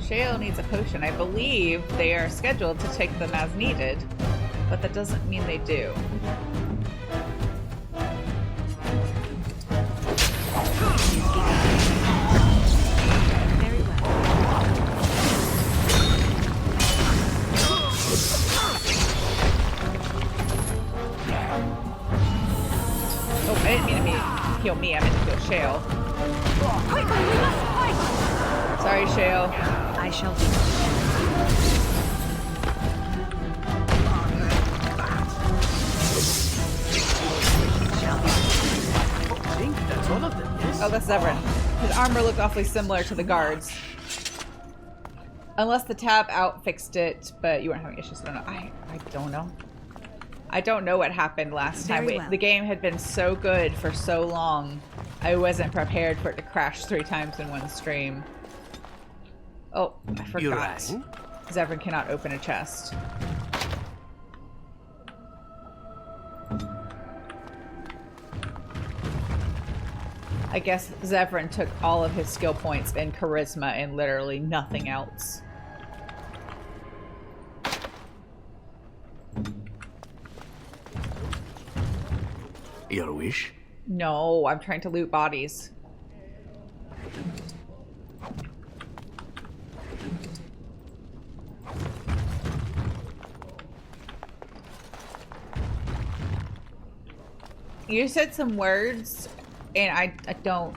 Speaker 1: Shale needs a potion. I believe they are scheduled to take them as needed, but that doesn't mean they do. Oh, I didn't mean to heal me. I meant to heal Shale.
Speaker 4: Quickly, we must fight!
Speaker 1: Sorry, Shale.
Speaker 14: I shall do.
Speaker 5: I think that's all of them, yes?
Speaker 1: Oh, that's Zevran. His armor looked awfully similar to the guards. Unless the tab out fixed it, but you weren't having issues. I don't know. I don't know. I don't know what happened last time.
Speaker 14: Very well.
Speaker 1: The game had been so good for so long. I wasn't prepared for it to crash 3 times in one stream. Oh, I forgot. Zevran cannot open a chest. I guess Zevran took all of his skill points in charisma and literally nothing else.
Speaker 5: Your wish?
Speaker 1: No, I'm trying to loot bodies. You said some words, and I don't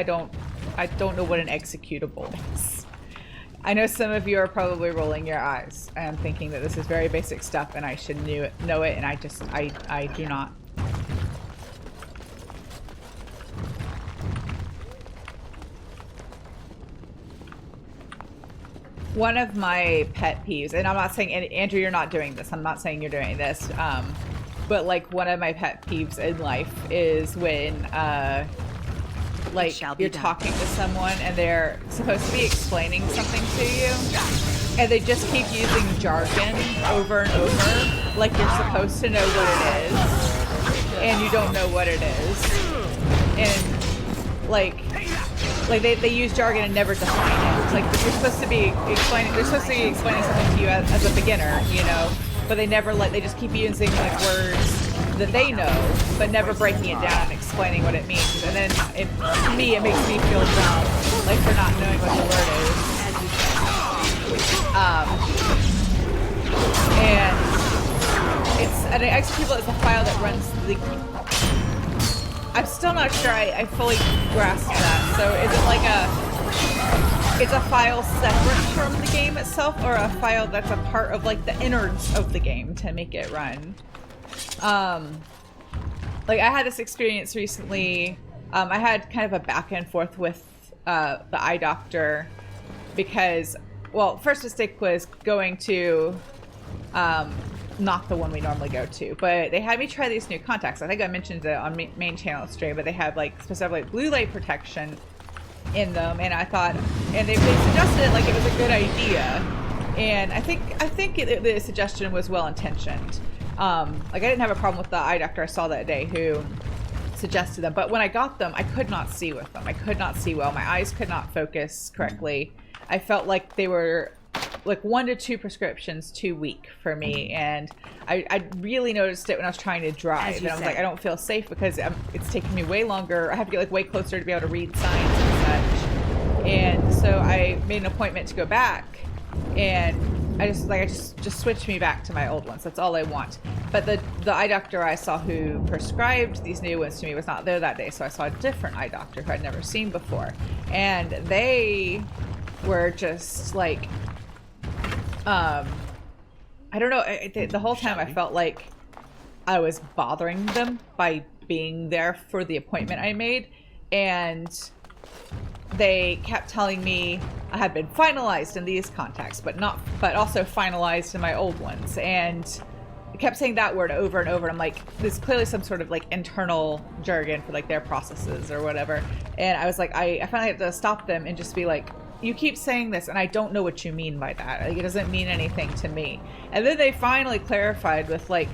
Speaker 1: know what an executable is. I know some of you are probably rolling your eyes and thinking that this is very basic stuff, and I should know it, and I do not. One of my pet peeves, and I'm not saying, Andrew, you're not doing this. I'm not saying you're doing this. But like one of my pet peeves in life is when like you're talking to someone and they're supposed to be explaining something to you and they just keep using jargon over and over like you're supposed to know what it is and you don't know what it is. And like they use jargon and never define it. Like you're supposed to be explaining something to you as a beginner, you know. But they never they just keep using like words that they know, but never breaking it down and explaining what it means. And then to me, it makes me feel dumb, like for not knowing what the word is. And an executable is a file that runs the. I'm still not sure I fully grasp that. So is it like it's a file separate from the game itself, or a file that's a part of like the innards of the game to make it run? Like I had this experience recently. I had kind of a back and forth with the eye doctor because, well, first mistake was going to not the one we normally go to, but they had me try these new contacts. I think I mentioned it on main channel stream, but they have like specifically blue light protection in them, and I thought, and they suggested it like it was a good idea, And I think the suggestion was well intentioned. Like I didn't have a problem with the eye doctor I saw that day who suggested them, but when I got them, I could not see with them. I could not see well. My eyes could not focus correctly. I felt like they were like 1 to 2 prescriptions too weak for me, and I really noticed it when I was trying to drive. And I was like, I don't feel safe because it's taking me way longer. I have to get like way closer to be able to read signs and such. And so I made an appointment to go back, and I just switched me back to my old ones. That's all I want. But the eye doctor I saw who prescribed these new ones to me was not there that day, so I saw a different eye doctor who I'd never seen before, and they were just like, I don't know. The whole time I felt like I was bothering them by being there for the appointment I made, and they kept telling me I had been finalized in these contacts, but also finalized in my old ones, and I kept saying that word over and over. And I'm like, there's clearly some sort of like internal jargon for like their processes or whatever. And I was like, I finally had to stop them and just be like, you keep saying this and I don't know what you mean by that. Like, it doesn't mean anything to me. And then they finally clarified with like,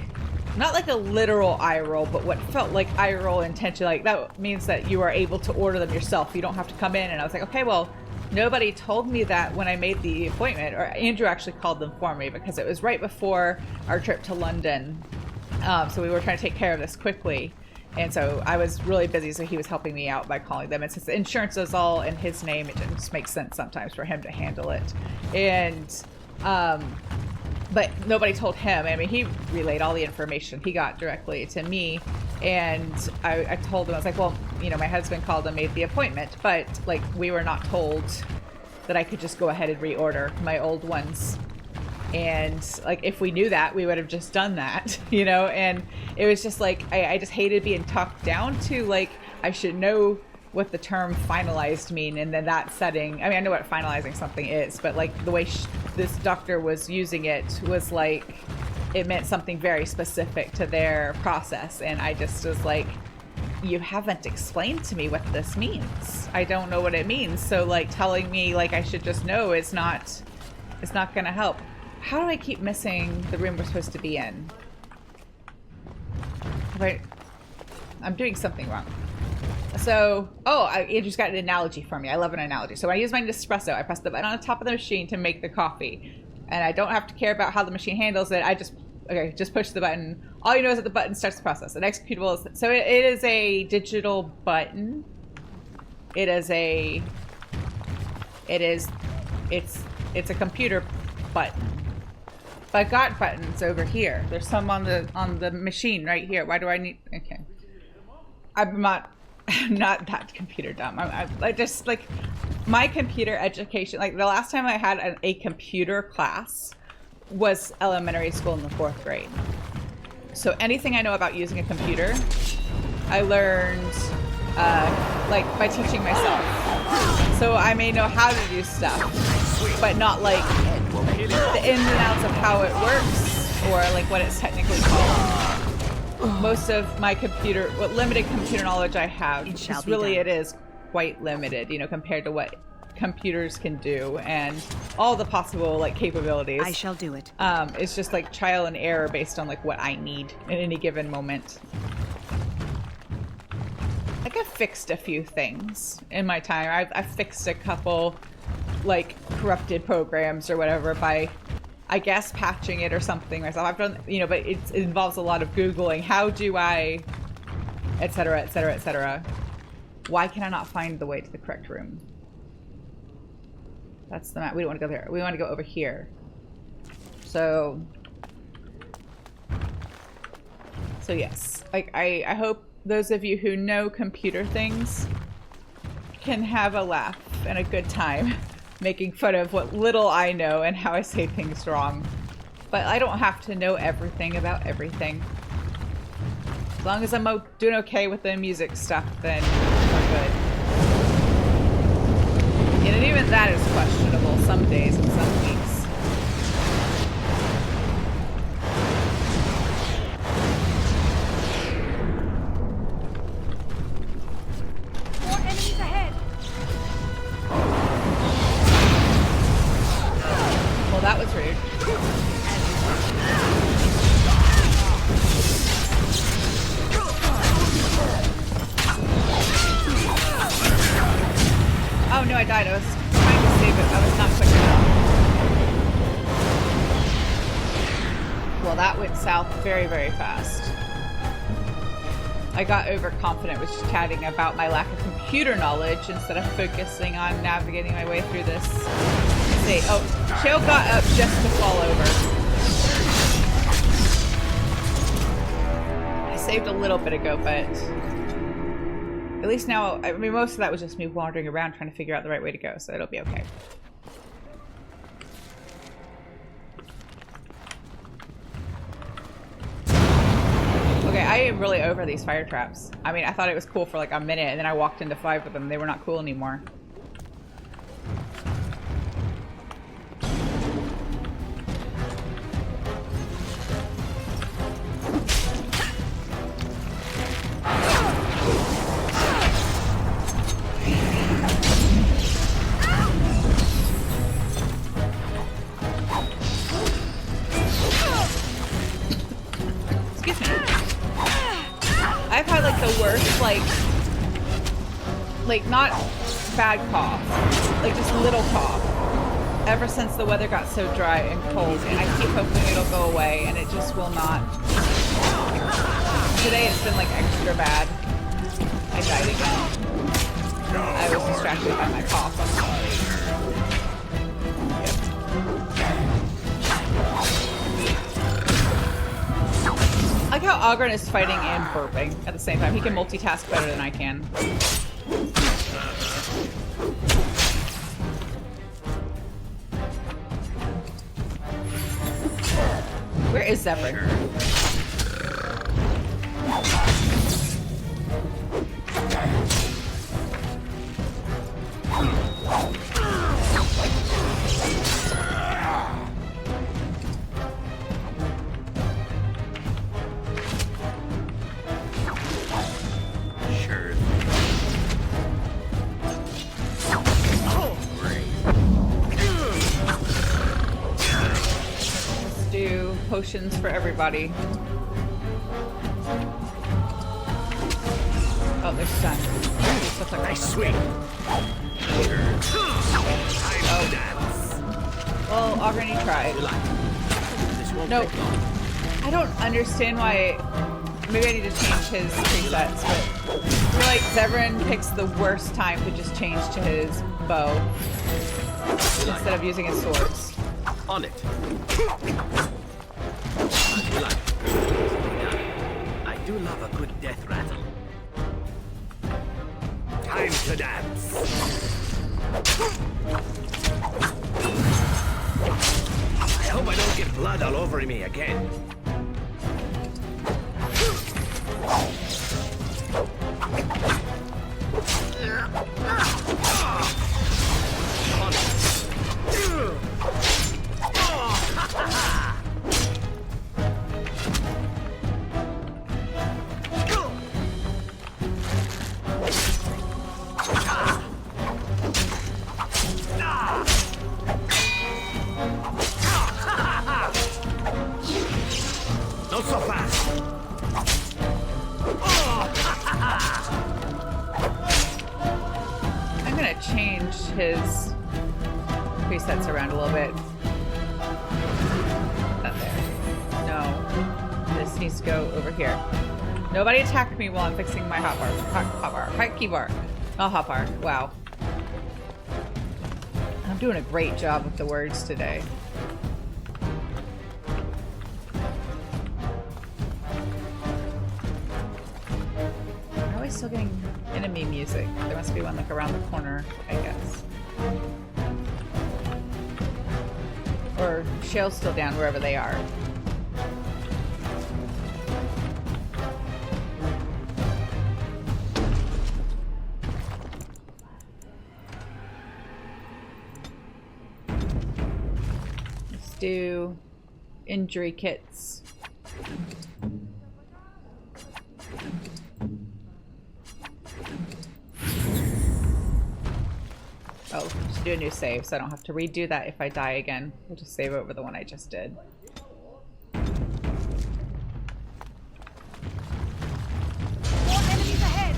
Speaker 1: not like a literal eye roll, but what felt like eye roll intention. Like that means that you are able to order them yourself. You don't have to come in. And I was like, okay, well, nobody told me that when I made the appointment, or Andrew actually called them for me because it was right before our trip to London. So we were trying to take care of this quickly. And so I was really busy, so he was helping me out by calling them. And since the insurance is all in his name, it just makes sense sometimes for him to handle it. And, but nobody told him. I mean, he relayed all the information he got directly to me. And I told him, I was like, well, you know, my husband called and made the appointment, but like we were not told that I could just go ahead and reorder my old ones. And like, if we knew that, we would have just done that, you know? And it was just like, I just hated being talked down to, like, I should know what the term finalized mean. And then that setting, I mean, I know what finalizing something is, but like the way this doctor was using it was like, it meant something very specific to their process. And I just was like, you haven't explained to me what this means. I don't know what it means. So like telling me like I should just know is not, it's not going to help. How do I keep missing the room we're supposed to be in? Right. I'm doing something wrong. So, Andrew's got an analogy for me. I love an analogy. So when I use my Nespresso, I press the button on the top of the machine to make the coffee. And I don't have to care about how the machine handles it. I just push the button. All you know is that the button starts the process. An executable is, so it is a digital button. It's a computer button. But I got buttons over here. There's some on the machine right here. Why do I need? Okay, I'm not that computer dumb. I just like my computer education. Like the last time I had a computer class was elementary school in the 4th grade. So anything I know about using a computer, I learned like by teaching myself. So I may know how to do stuff, but not like the ins and outs of how it works or like what it's technically called. Most of my what limited computer knowledge I have, it is quite limited, you know, compared to what computers can do and all the possible like capabilities.
Speaker 14: I shall do it.
Speaker 1: It's just like trial and error based on like what I need in any given moment. Like I've fixed a few things in my time. I've fixed a couple like corrupted programs or whatever by, I guess, patching it or something myself. I've done, you know, but it involves a lot of Googling. How do I, etc., etc., etc. Why can I not find the way to the correct room? That's the map. We don't want to go there. We want to go over here. So yes, like I hope those of you who know computer things can have a laugh and a good time making fun of what little I know and how I say things wrong. But I don't have to know everything about everything. As long as I'm doing okay with the music stuff, then we're good. And even that is questionable some days and some weeks.
Speaker 12: More enemies ahead.
Speaker 1: Well, that was rude. Oh no, I died. I was trying to save it. I was not quick enough. Well, that went south very, very fast. I got overconfident with chatting about my lack of computer knowledge instead of focusing on navigating my way through this. Let's see. Oh, Shale got up just to fall over. I saved a little bit ago, but at least now, I mean, most of that was just me wandering around trying to figure out the right way to go, so it'll be okay. Okay, I am really over these fire traps. I mean, I thought it was cool for like a minute, and then I walked into 5 of them. They were not cool anymore. I've had like the worst, like not bad cough, like just little cough, ever since the weather got so dry and cold, and I keep hoping it'll go away, and it just will not. Today it's been like extra bad. I died again. I was distracted by my cough, I'm sorry. I like how Ogren is fighting and burping at the same time. He can multitask better than I can. Where is Zephyr? Potions for everybody. Oh, they're stunned. Like nice swing. Oh. Well, Ogren, you tried. No, I don't understand why. Maybe I need to change his presets, but I feel like Zevran picks the worst time to just change to his bow instead of using his swords.
Speaker 15: On it. I do love a good death rattle. Time to dance. I hope I don't get blood all over me again.
Speaker 1: His presets around a little bit. Not there. No. This needs to go over here. Nobody attacked me while I'm fixing my hotbar. Hotbar. Not hotbar. Wow. I'm doing a great job with the words today. I'm always still getting enemy music. There must be one like around the corner, I guess. Or Shale's still down wherever they are. Let's do injury kits. do a new save, so I don't have to redo that if I die again. We'll just save over the one I just did.
Speaker 12: More enemies ahead!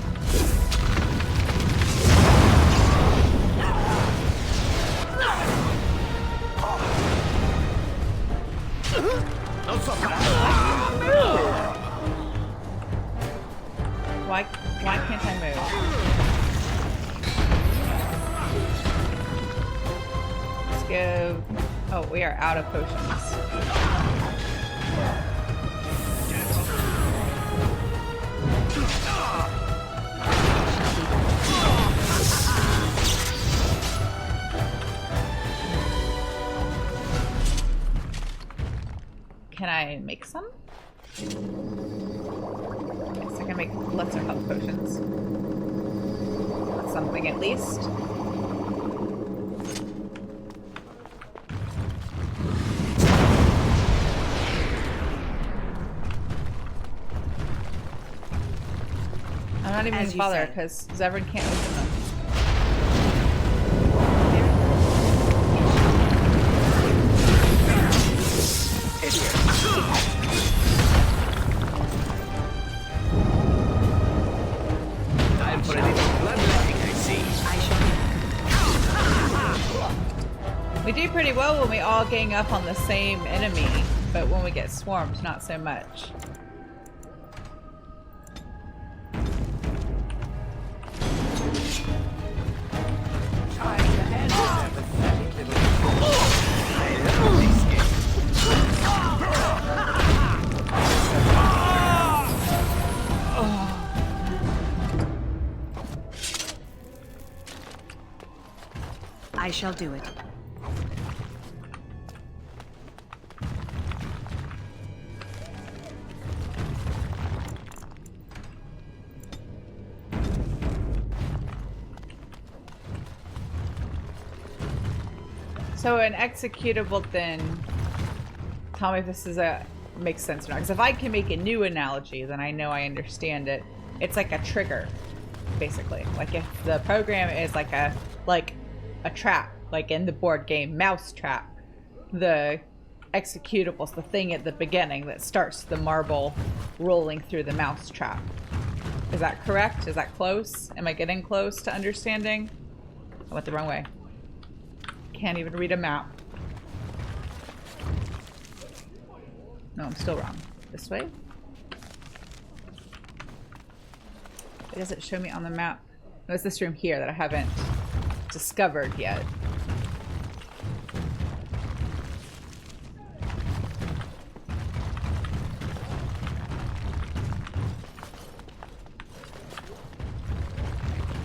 Speaker 1: Why can't I move? Let's go. Oh, we are out of potions. Can I make some? Yes, I can make lesser health potions. That's something at least. I'm not even gonna bother because Zevran can't open them.
Speaker 15: Time for a little bloodletting, I see.
Speaker 1: We do pretty well when we all gang up on the same enemy, but when we get swarmed, not so much.
Speaker 14: I shall do it.
Speaker 1: So an executable then, tell me if this is makes sense or not. Because if I can make a new analogy, then I know I understand it. It's like a trigger, basically. Like if the program is like a trap, like in the board game Mouse Trap, the executable's the thing at the beginning that starts the marble rolling through the mouse trap. Is that correct? Is that close? Am I getting close to understanding? I went the wrong way. Can't even read a map. No, I'm still wrong. This way? It doesn't show me on the map. No, it's this room here that I haven't discovered yet.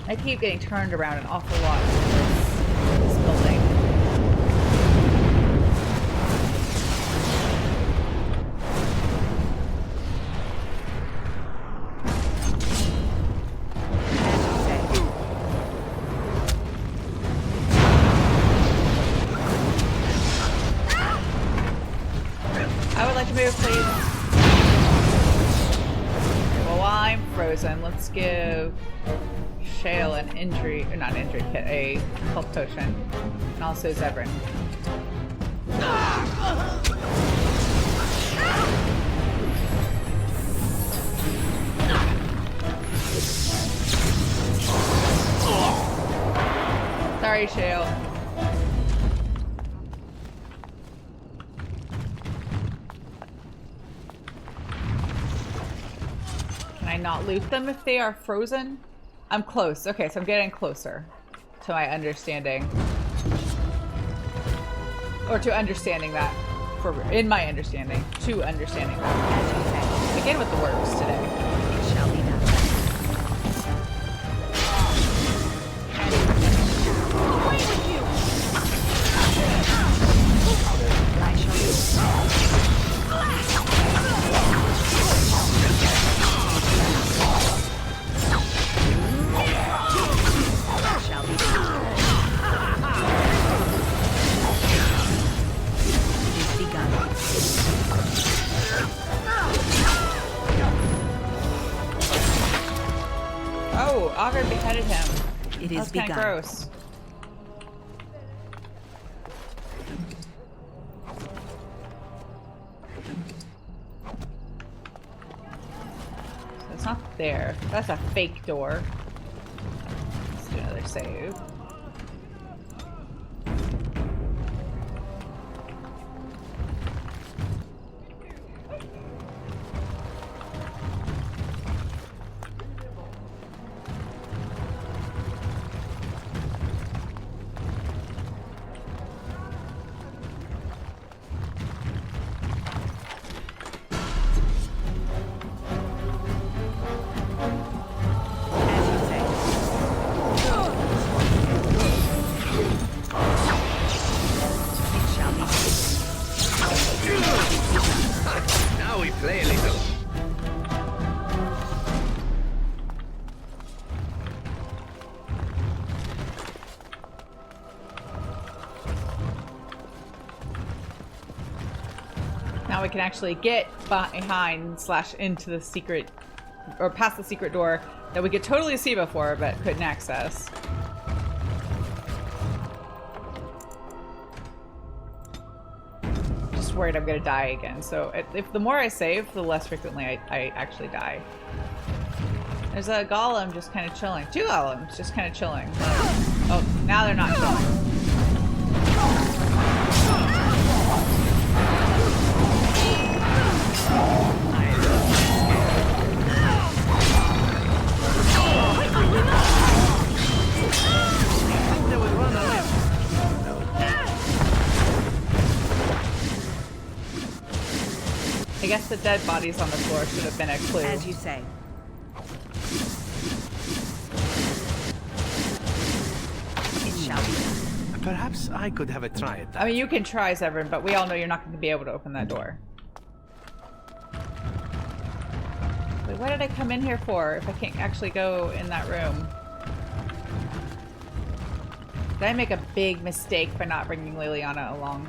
Speaker 1: I keep getting turned around an awful lot in this building. I would like to move, please. Well, while I'm frozen, let's give Shale an injury, or not an injury kit, a health potion, and also Zevran. Sorry, Shale. Can I not loot them if they are frozen? I'm close. Okay, so I'm getting closer to my understanding. Or to understanding that. In my understanding. To understanding that. Again with the words today.
Speaker 14: It shall be done. Away with you! I shall do it.
Speaker 1: Oh, Augur beheaded him.
Speaker 14: It is
Speaker 1: That's kind of gross. not there. That's a fake door. Let's do another save. Now we can actually get behind / into the secret, or past the secret door that we could totally see before but couldn't access. Just worried I'm gonna die again. So if the more I save, the less frequently I actually die. There's a golem just kind of chilling. 2 golems just kind of chilling. Oh, now they're not chilling. I guess the dead bodies on the floor should have been a clue.
Speaker 14: As you say. It shall be.
Speaker 15: Perhaps I could have a try at that.
Speaker 1: I mean, you can try, Severin, but we all know you're not going to be able to open that door. Wait, what did I come in here for if I can't actually go in that room? Did I make a big mistake by not bringing Leliana along?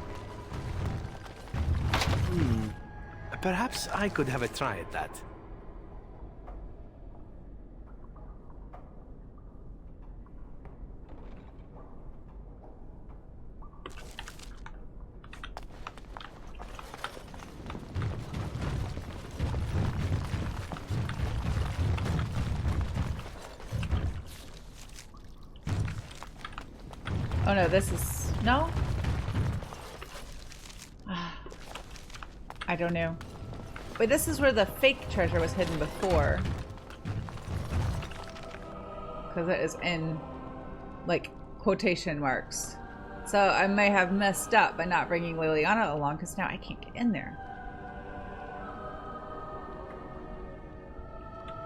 Speaker 15: Perhaps I could have a try at that.
Speaker 1: Oh no, this is... No? I don't know. Wait, this is where the fake treasure was hidden before. Because it is in, like, quotation marks. So I may have messed up by not bringing Leliana along, because now I can't get in there.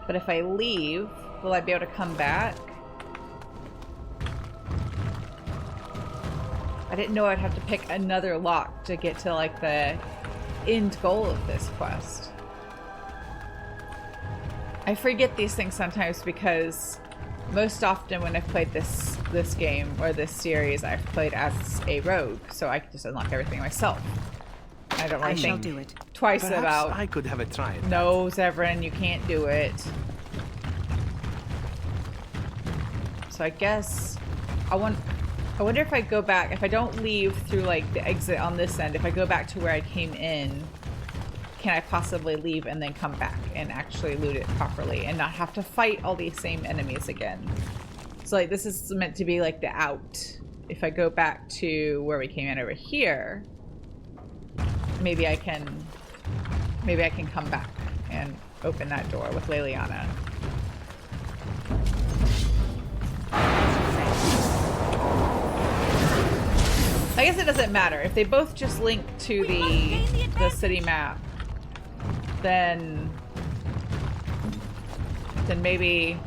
Speaker 1: But if I leave, will I be able to come back? I didn't know I'd have to pick another lock to get to, like, the end goal of this quest. I forget these things sometimes because most often when I've played this game or this series, I've played as a rogue, so I can just unlock everything myself. I don't really think twice
Speaker 15: Perhaps
Speaker 1: about.
Speaker 15: I could have a try at that.
Speaker 1: No, Severin, you can't do it. So I guess I wonder if I go back, if I don't leave through like the exit on this end, if I go back to where I came in, can I possibly leave and then come back and actually loot it properly and not have to fight all these same enemies again? So like this is meant to be like the out. If I go back to where we came in over here, maybe I can come back and open that door with Leliana. I guess it doesn't matter. If they both just link to the city map, then maybe...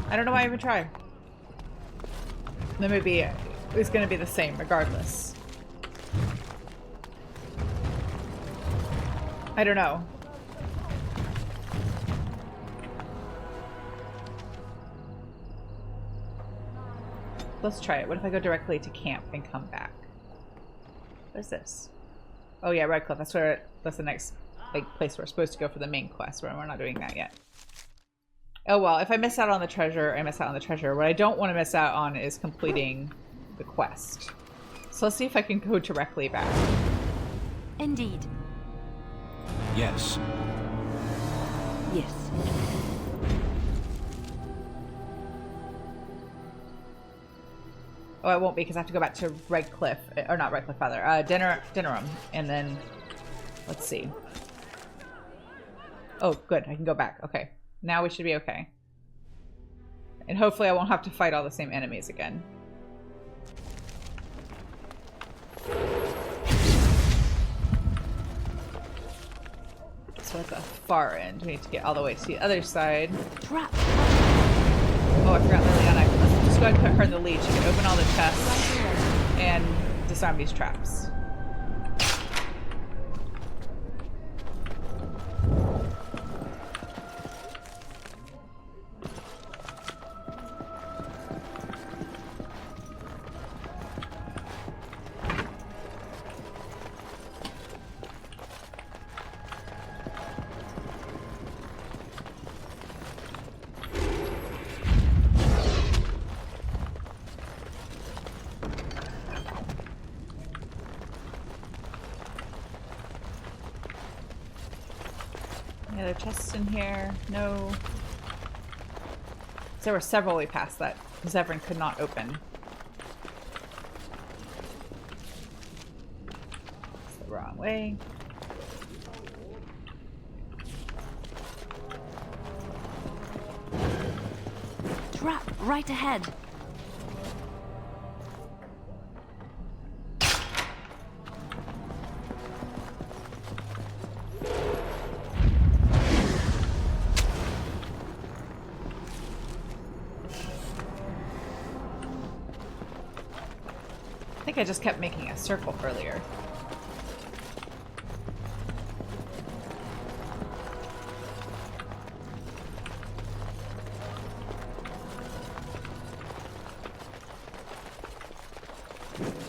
Speaker 1: I don't know why I even tried. Then maybe it's going to be the same regardless. I don't know. Let's try it. What if I go directly to camp and come back? What is this? Oh yeah, Red Cliff. That's the next big place we're supposed to go for the main quest. We're not doing that yet. Oh well, if I miss out on the treasure, I miss out on the treasure. What I don't want to miss out on is completing the quest. So let's see if I can go directly back.
Speaker 3: Indeed.
Speaker 2: Yes.
Speaker 3: Yes.
Speaker 1: Oh, it won't be because I have to go back to Redcliffe, or not Redcliffe, rather, Dinnerum, and then let's see. Oh, good, I can go back. Okay, now we should be okay, and hopefully I won't have to fight all the same enemies again. So at the far end, we need to get all the way to the other side.
Speaker 3: Trap.
Speaker 1: Oh, I forgot Leliana. Let's just go ahead and put her in the lead. She can open all the chests and disarm these traps. Any other chests in here? No. There were several we passed that Zevran could not open. It's the wrong way.
Speaker 3: Trap right ahead.
Speaker 1: I think I just kept making a circle earlier.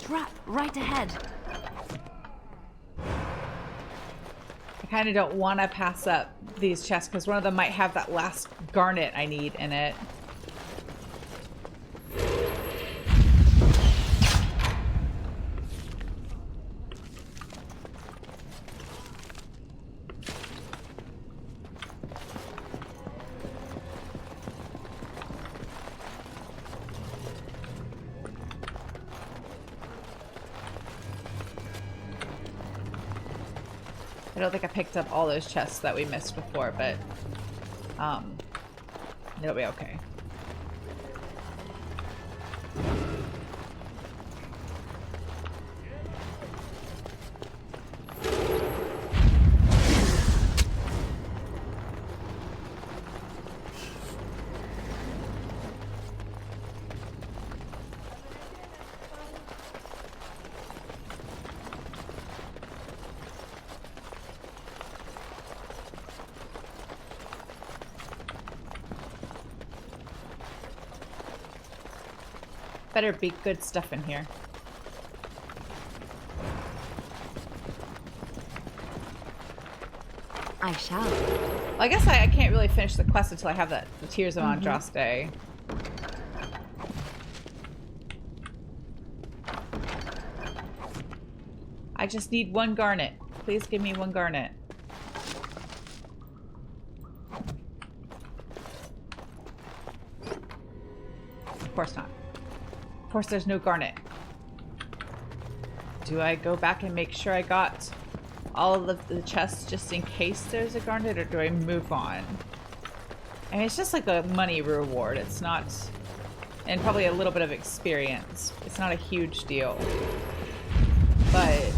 Speaker 3: Trap right ahead.
Speaker 1: I kind of don't want to pass up these chests because one of them might have that last garnet I need in it. I don't think I picked up all those chests that we missed before, but it'll be okay. Better be good stuff in here.
Speaker 3: I shall.
Speaker 1: Well, I guess I can't really finish the quest until I have the Tears of Andraste. I just need one garnet. Please give me one garnet. Of course not. Of course there's no garnet. Do I go back and make sure I got all of the chests just in case there's a garnet, or do I move on? I mean, it's just like a money reward. It's not... And probably a little bit of experience. It's not a huge deal. But...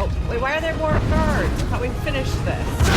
Speaker 1: Oh, wait, why are there more guards? I thought we finished this.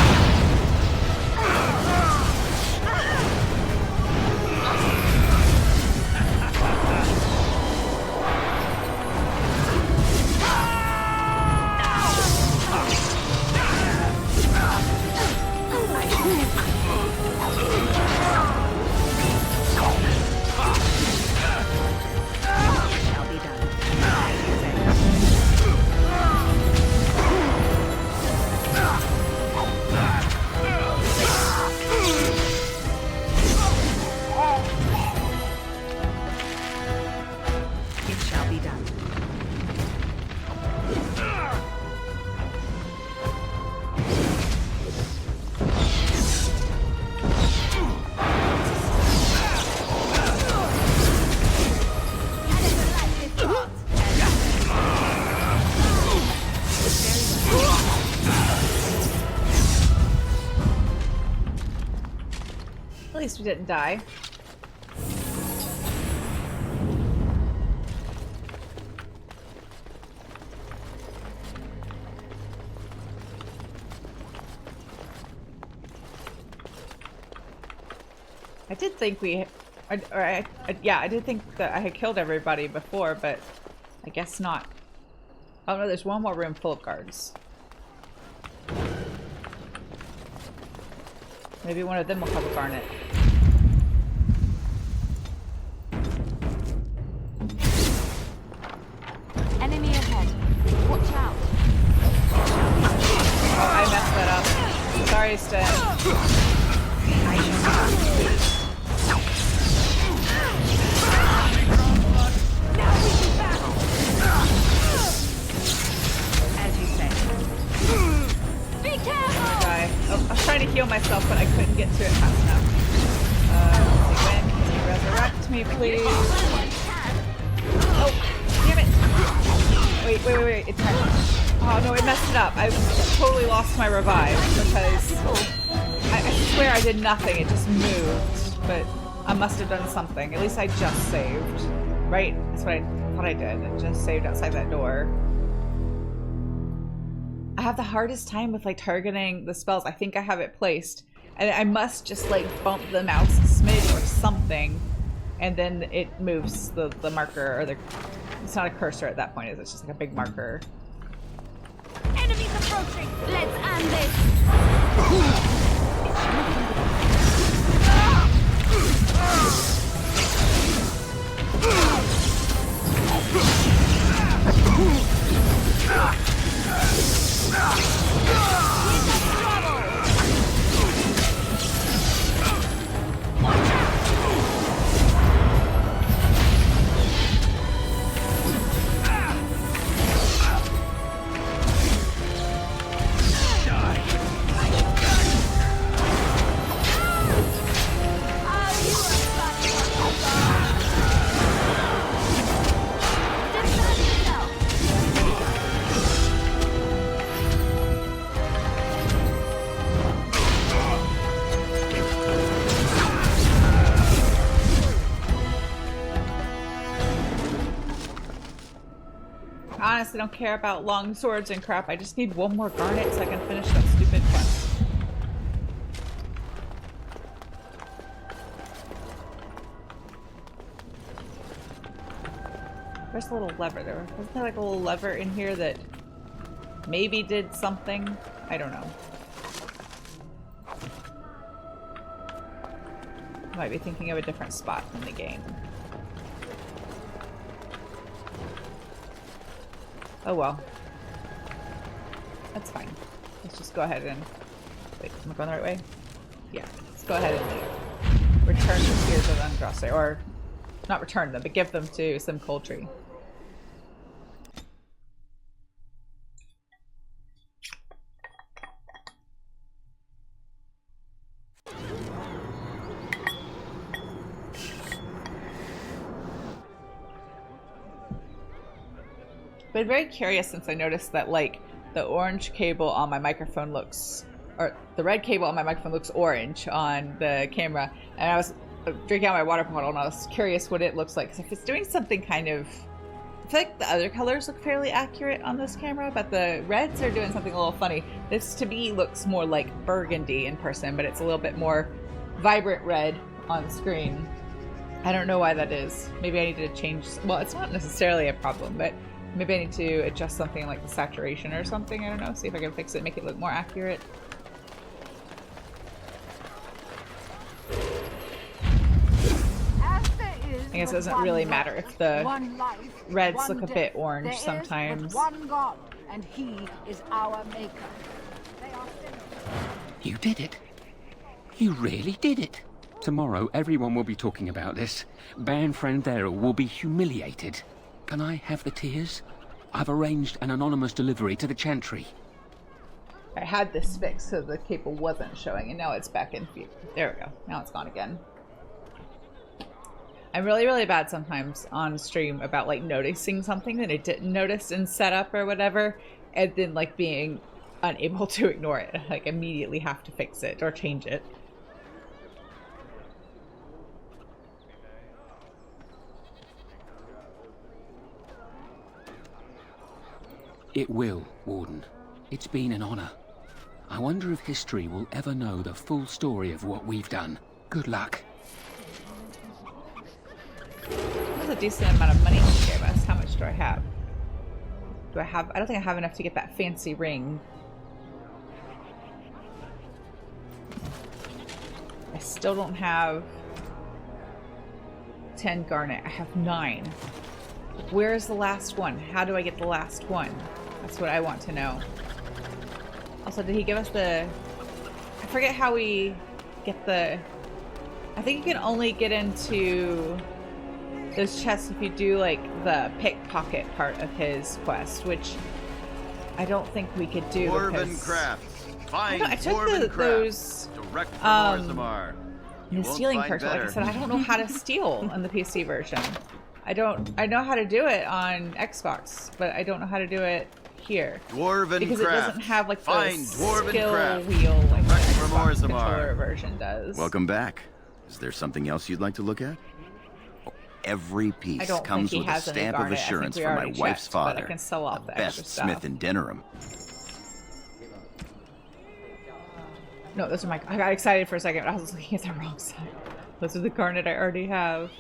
Speaker 1: least we didn't die. I did think we... yeah, I did think that I had killed everybody before, but I guess not. Oh no, there's one more room full of guards. Maybe one of them will have a garnet.
Speaker 3: Enemy ahead. Watch out.
Speaker 1: Oh, I messed that up. Sorry, Stan.
Speaker 14: As you say.
Speaker 3: Be careful!
Speaker 1: Oh, I was trying to heal myself, but I couldn't get to it fast enough. When can you resurrect me, please? Oh, damn it! Wait. It's time. Oh no, it messed it up. I totally lost my revive because I swear I did nothing. It just moved, but I must have done something. At least I just saved. Right? That's what I thought I did. I just saved outside that door. I have the hardest time with like targeting the spells. I think I have it placed. And I must just like bump the mouse a smidge or something. And then it moves the marker or the... It's not a cursor at that point, is it? It's just like a big marker.
Speaker 3: Enemies approaching! Let's end this!
Speaker 1: Honestly, I don't care about long swords and crap. I just need one more garnet so I can finish that stupid quest. Where's the little lever? Wasn't there like a little lever in here that maybe did something? I don't know. Might be thinking of a different spot in the game. Oh well. That's fine. Let's just go ahead and... Wait, am I going the right way? Yeah. Let's go ahead and return the Tears of Andraste. Or, not return them, but give them to some Coldtree. Been very curious since I noticed that like the orange cable on my microphone looks, or the red cable on my microphone looks orange on the camera, and I was drinking out my water bottle and I was curious what it looks like, because if it's doing something kind of, I feel like the other colors look fairly accurate on this camera, but the reds are doing something a little funny. This to me looks more like burgundy in person, but it's a little bit more vibrant red on screen. I don't know why that is. Maybe I need to change, well, it's not necessarily a problem, but maybe I need to adjust something like the saturation or something. I don't know. See if I can fix it, make it look more accurate. I guess it doesn't really matter if the reds look a bit orange sometimes.
Speaker 8: One God, and he is our maker.
Speaker 13: You did it. You really did it. Tomorrow everyone will be talking about this. Banfriend there will be humiliated. Can I have the tears? I've arranged an anonymous delivery to the Chantry.
Speaker 1: I had this fixed so the cable wasn't showing, and now it's back in view. There we go. Now it's gone again. I'm really, really bad sometimes on stream about like noticing something that I didn't notice in setup or whatever, and then like being unable to ignore it. Like immediately have to fix it or change it.
Speaker 13: It will, Warden. It's been an honor. I wonder if history will ever know the full story of what we've done. Good luck.
Speaker 1: That's a decent amount of money to give us. How much do I have? I don't think I have enough to get that fancy ring. I still don't have 10 garnet. I have 9. Where is the last one? How do I get the last one? That's what I want to know. Also, did he give us the... I forget how we get the... I think you can only get into those chests if you do, like, the pickpocket part of his quest, which I don't think we could do.
Speaker 16: Dwarven crafts. Find
Speaker 1: I took those
Speaker 16: direct from Orzammar.
Speaker 1: The stealing perk. Like I said, I don't know how to steal on the PC version. I know how to do it on Xbox, but I don't know how to do it here.
Speaker 16: Dwarven
Speaker 1: because it doesn't have like the skill wheel like the Xbox controller version does.
Speaker 16: Welcome back. Is there something else you'd like to look at? Every piece comes with a stamp of assurance from my wife's father, the best smith in Denerim.
Speaker 1: No, those are my... I got excited for a second, but I was looking at the wrong side. Those are the garnet I already have.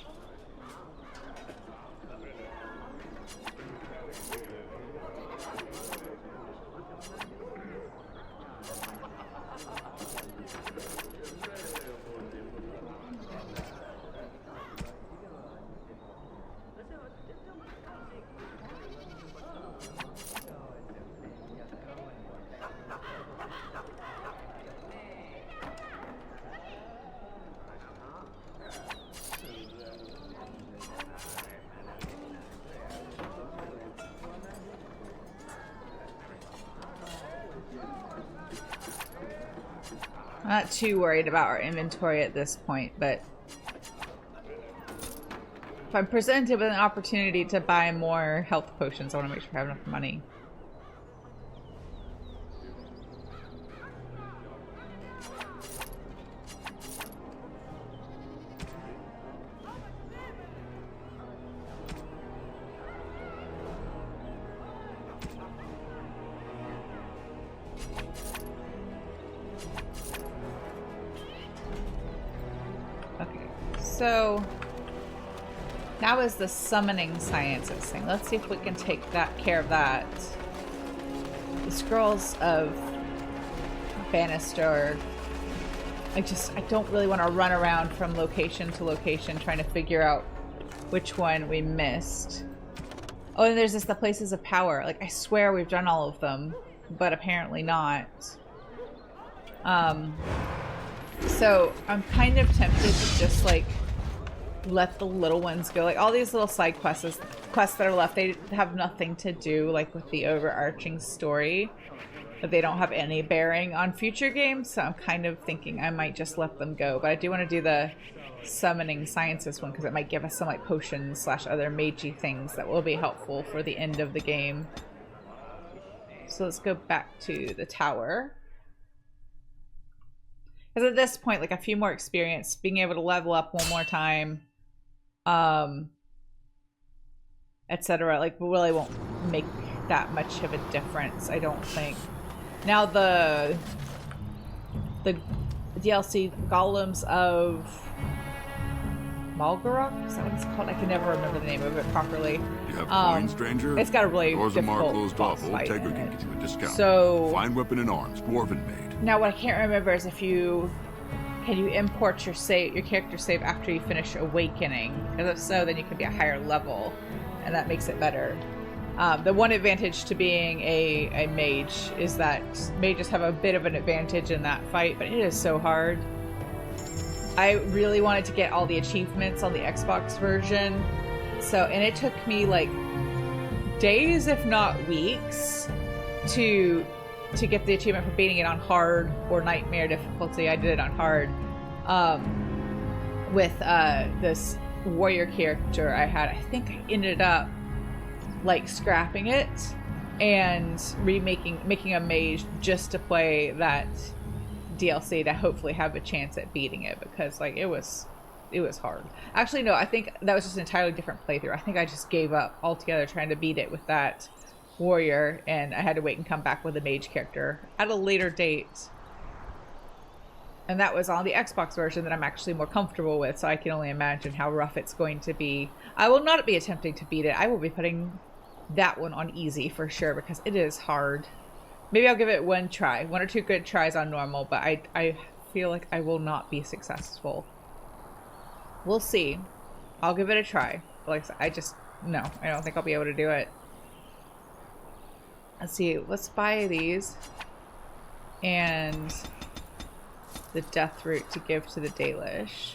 Speaker 1: Not too worried about our inventory at this point, but if I'm presented with an opportunity to buy more health potions, I want to make sure I have enough money. So now is the summoning sciences thing. Let's see if we can take care of that. The scrolls of Bannister. I don't really want to run around from location to location trying to figure out which one we missed. Oh, and there's the places of power. Like, I swear we've done all of them, but apparently not. So I'm kind of tempted to just like let the little ones go. Like all these little side quests that are left, they have nothing to do like with the overarching story. But they don't have any bearing on future games, so I'm kind of thinking I might just let them go. But I do want to do the summoning sciences one because it might give us some like potions / other magey things that will be helpful for the end of the game. So let's go back to the tower. Because at this point, like a few more experience, being able to level up one more time, etc. Like really won't make that much of a difference, I don't think. Now the DLC Golems of Malgarok? Is that what it's called? I can never remember the name of it properly.
Speaker 17: You have coins, stranger?
Speaker 1: It's got a really
Speaker 17: Orzammar
Speaker 1: difficult
Speaker 17: closed off. Old Tegra can give you a discount.
Speaker 1: So
Speaker 17: fine weapon and arms, dwarven made.
Speaker 1: Now what I can't remember is can you import your character save after you finish awakening? Because if so, then you can be a higher level, and that makes it better. The one advantage to being a mage is that mages have a bit of an advantage in that fight, but it is so hard. I really wanted to get all the achievements on the Xbox version, and it took me like days, if not weeks, to get the achievement for beating it on hard or nightmare difficulty. I did it on hard with this warrior character I had. I think I ended up like scrapping it and making a mage just to play that DLC to hopefully have a chance at beating it, because like it was hard. Actually no, I think that was just an entirely different playthrough. I think I just gave up altogether trying to beat it with that warrior, and I had to wait and come back with a mage character at a later date. And that was on the Xbox version that I'm actually more comfortable with, so I can only imagine how rough it's going to be. I will not be attempting to beat it. I will be putting that one on easy for sure, because it is hard. Maybe I'll give it one try. 1 or 2 good tries on normal, but I feel like I will not be successful. We'll see. I'll give it a try. Like I said, no, I don't think I'll be able to do it. Let's see. Let's buy these. And the death root to give to the Dalish.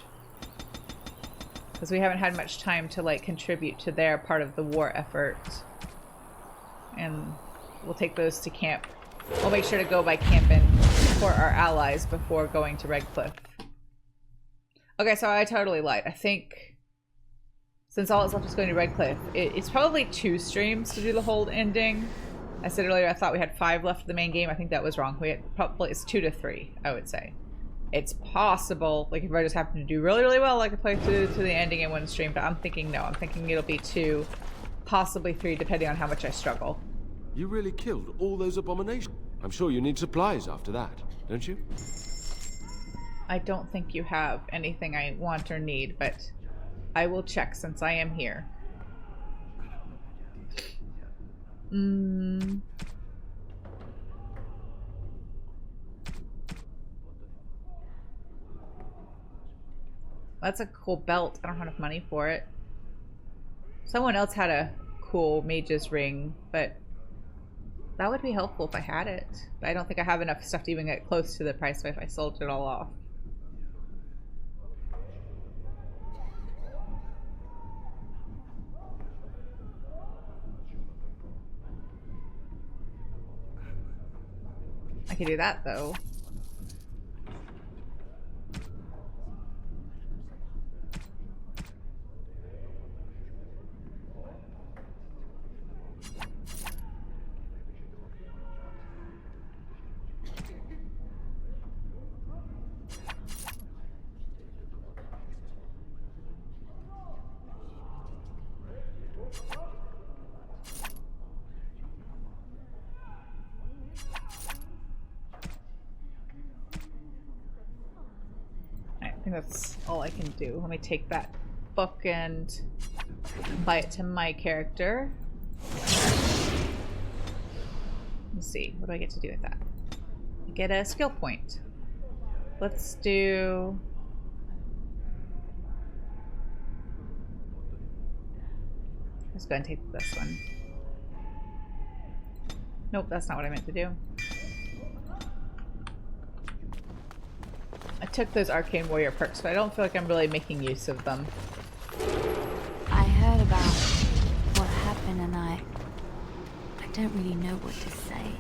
Speaker 1: Because we haven't had much time to like contribute to their part of the war effort. And we'll take those to camp. We'll make sure to go by camping for our allies before going to Redcliffe. Okay, so I totally lied. I think since all that's left is going to Redcliffe, it's probably 2 streams to do the whole ending. I said earlier I thought we had 5 left of the main game. I think that was wrong. It's 2 to 3, I would say. It's possible, like if I just happen to do really, really well, I could play through to the ending in 1 stream, but I'm thinking no. I'm thinking it'll be 2, possibly 3, depending on how much I struggle.
Speaker 10: You really killed all those abominations. I'm sure you need supplies after that, don't you?
Speaker 1: I don't think you have anything I want or need, but I will check since I am here. That's a cool belt. I don't have enough money for it. Someone else had a cool mage's ring, but that would be helpful if I had it. But I don't think I have enough stuff to even get close to the price if I sold it all off. I could do that though. I think that's all I can do. Let me take that book and apply it to my character. Let's see. What do I get to do with that? I get a skill point. Let's do... Let's go and take this one. Nope, that's not what I meant to do. I took those Arcane Warrior perks, but I don't feel like I'm really making use of them.
Speaker 3: I heard about what happened and I don't really know what to say.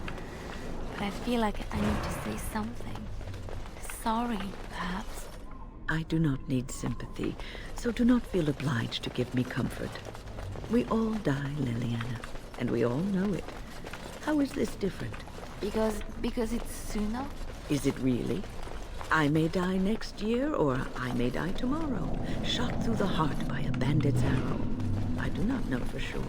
Speaker 3: But I feel like I need to say something. Sorry, perhaps.
Speaker 18: I do not need sympathy, so do not feel obliged to give me comfort. We all die, Leliana, and we all know it. How is this different?
Speaker 3: Because it's sooner?
Speaker 18: Is it really? I may die next year, or I may die tomorrow, shot through the heart by a bandit's arrow. I do not know for sure.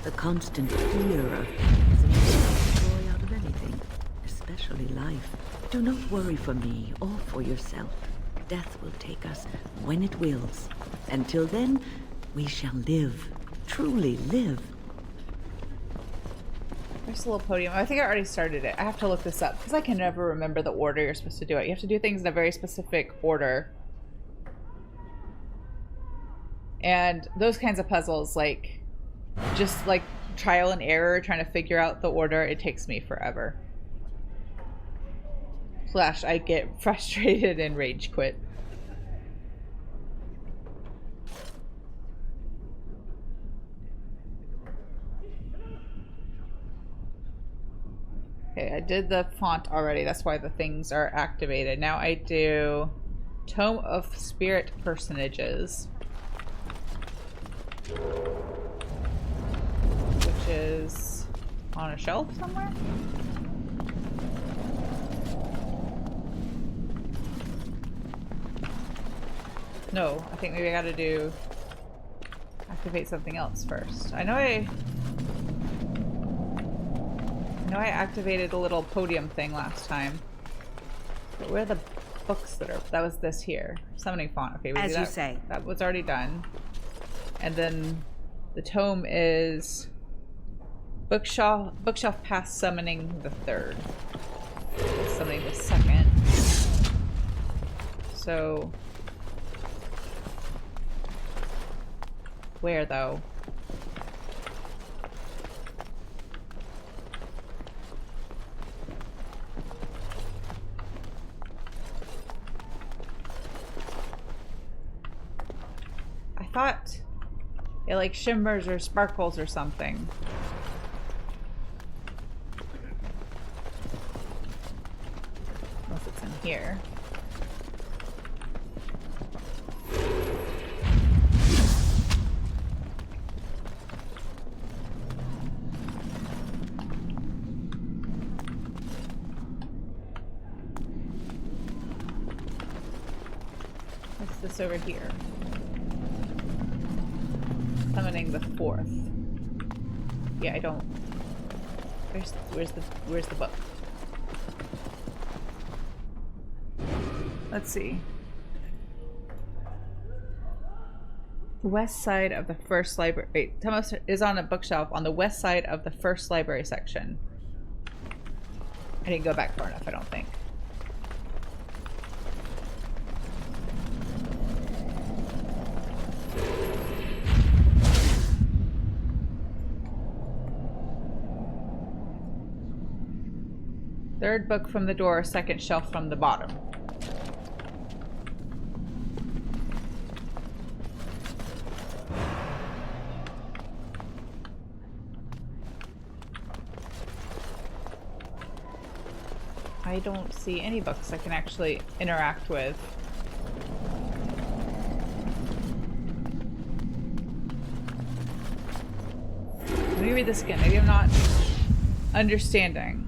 Speaker 18: The constant fear of is the joy out of anything, especially life. Do not worry for me or for yourself. Death will take us when it wills. Until then, we shall live, truly live.
Speaker 1: There's a little podium. I think I already started it. I have to look this up because I can never remember the order you're supposed to do it. You have to do things in a very specific order. And those kinds of puzzles, like, just like trial and error, trying to figure out the order, it takes me forever. Slash, I get frustrated and rage quit. Okay, I did the font already. That's why the things are activated. Now I do Tome of Spirit Personages, which is on a shelf somewhere. No, I think maybe I gotta do activate something else first. I know know I activated a little podium thing last time. But where are the books that are... That was this here. Summoning font. Okay,
Speaker 14: as you say.
Speaker 1: That was already done. And then the tome is... Bookshelf past summoning the third. Summoning the second. So... Where, though? I thought it like shimmers or sparkles or something. Unless it's in here. What's this over here? Summoning the fourth. Yeah, I don't. Where's the book? Let's see. The west side of the first library. Wait, Thomas is on a bookshelf on the west side of the first library section. I didn't go back far enough, I don't think. Third book from the door, second shelf from the bottom. I don't see any books I can actually interact with. Let me read this again. Maybe I'm not understanding.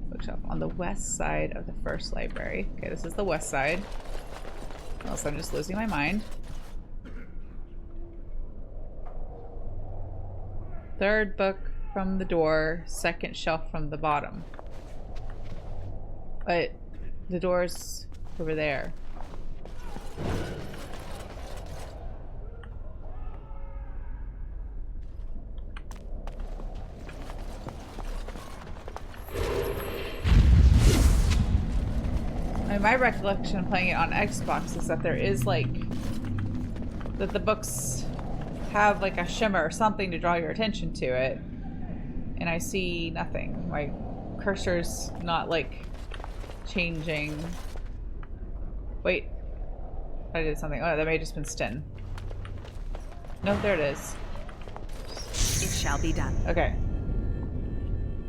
Speaker 1: Bookshelf on the west side of the first library. Okay, this is the west side. Unless I'm just losing my mind. Third book from the door, second shelf from the bottom. But the door's over there. And my recollection of playing it on Xbox is that there is like that the books have like a shimmer or something to draw your attention to it. And I see nothing. My cursor's not like changing. Wait. I did something. Oh, that may have just been Sten. No, there it is.
Speaker 14: It shall be done.
Speaker 1: Okay.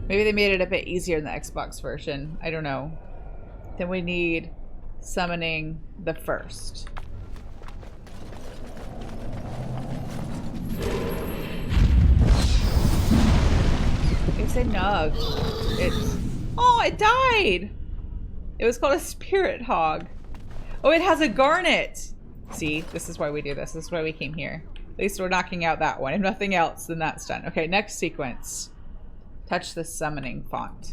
Speaker 1: Maybe they made it a bit easier in the Xbox version. I don't know. Then we need summoning the first. It's a nug. Oh, it died! It was called a spirit hog. Oh, it has a garnet! See, this is why we do this. This is why we came here. At least we're knocking out that one. If nothing else, then that's done. Okay, next sequence. Touch the summoning font.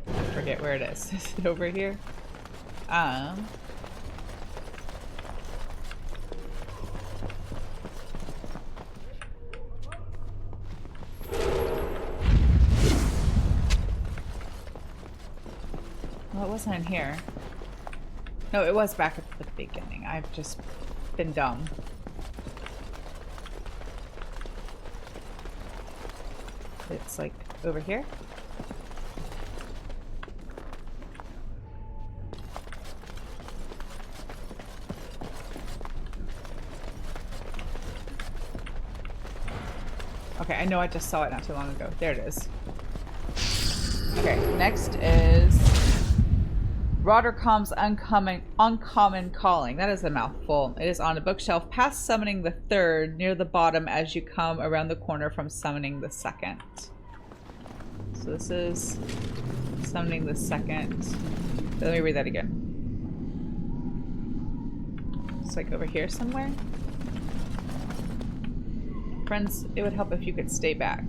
Speaker 1: I forget where it is. Is it over here? Well, it wasn't in here. No, it was back at the beginning. I've just been dumb. It's like over here. Okay, I know I just saw it not too long ago. There it is. Okay, next is Rodercom's Uncommon Calling. That is a mouthful. It is on a bookshelf past summoning the third, near the bottom as you come around the corner from summoning the second. So this is summoning the second. Let me read that again. It's like over here somewhere. Friends, it would help if you could stay back.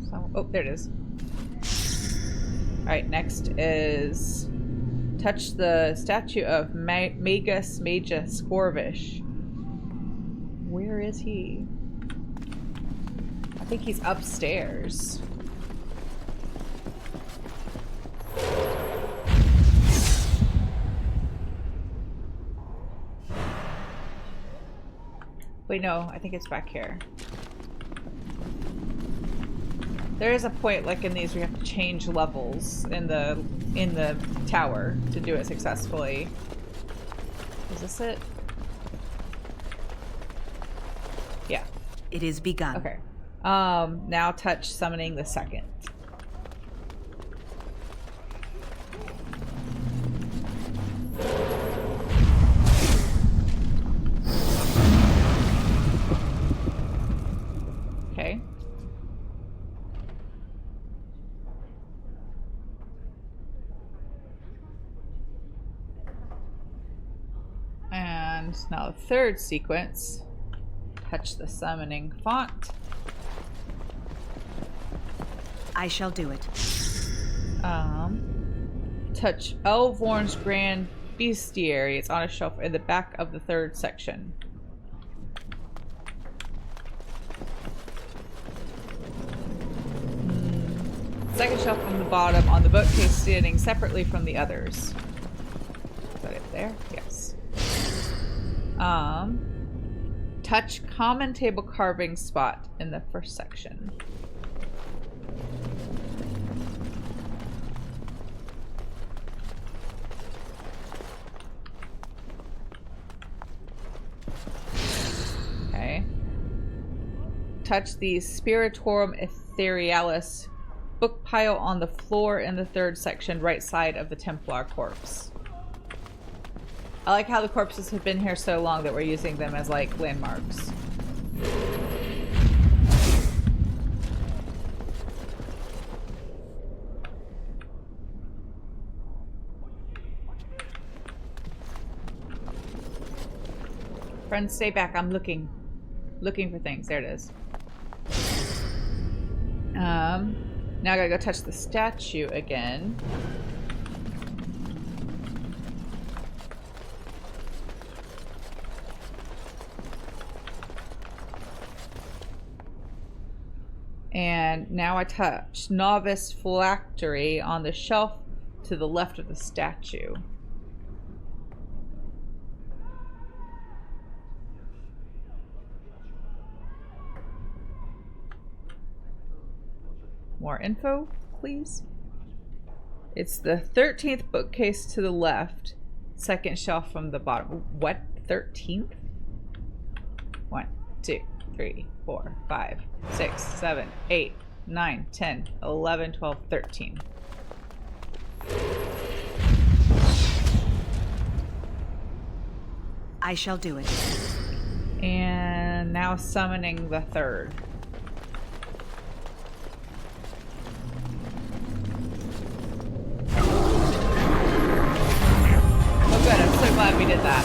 Speaker 1: So, oh, there it is. Alright, next is touch the statue of Mage Scorvish. Where is he? I think he's upstairs. Wait, no, I think it's back here. There is a point, like in these, where you have to change levels in the tower to do it successfully. Is this it? Yeah.
Speaker 14: It is begun.
Speaker 1: Okay. Now touch summoning the second. Okay. And now the third sequence. Touch the summoning font.
Speaker 14: I shall do it.
Speaker 1: Touch Elvorn's Grand Bestiary. It's on a shelf in the back of the third section. Second shelf from the bottom on the bookcase, standing separately from the others. Is that it there? Yes. Touch common table carving spot in the first section. Okay. Touch the Spiritorum Etherealis book pile on the floor in the third section, right side of the Templar corpse. I like how the corpses have been here so long that we're using them as, like, landmarks. Friends, stay back. I'm looking for things. There it is. Now I gotta go touch the statue again. And now I touch Novice Phylactery on the shelf to the left of the statue. More info, please. It's the 13th bookcase to the left, second shelf from the bottom. What? 13th? 1, 2, 3, 4, 5, 6, 7, 8, 9, 10, 11, 12, 13.
Speaker 14: I shall do it.
Speaker 1: And now summoning the third. Oh good, I'm so glad we did that.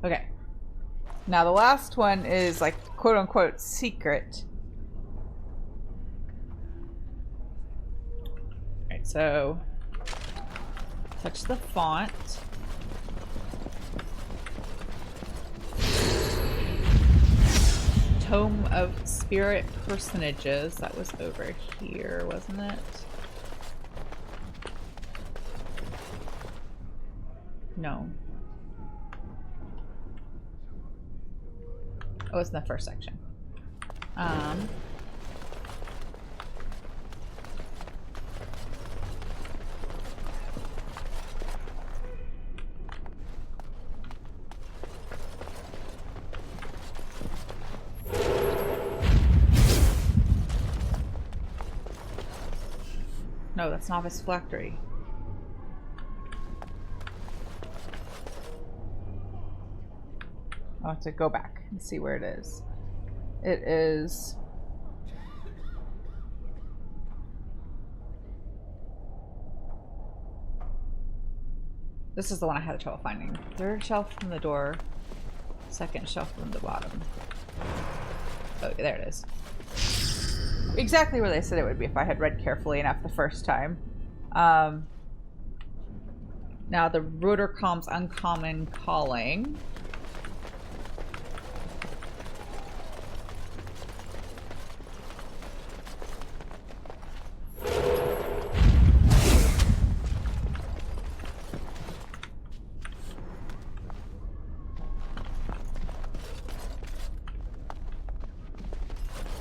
Speaker 1: Okay. Now the last one is like quote-unquote secret. Alright, so touch the font. Tome of Spirit Personages. That was over here, wasn't it? No. Oh, it's in the first section. No, that's Novice Phylactery. I'll have to go back and see where it is. It is... This is the one I had trouble finding. Third shelf from the door, second shelf from the bottom. Oh, there it is. Exactly where they said it would be if I had read carefully enough the first time. Now the rotor comms uncommon calling.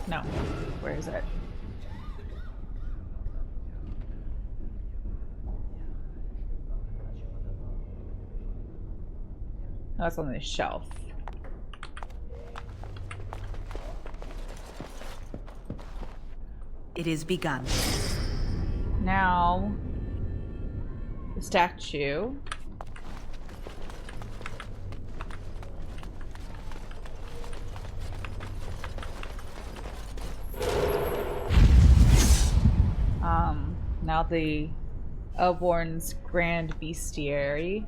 Speaker 1: No. Where is it? Oh, it's on the shelf.
Speaker 14: It is begun.
Speaker 1: Now, the statue. Now the Elborn's Grand Bestiary.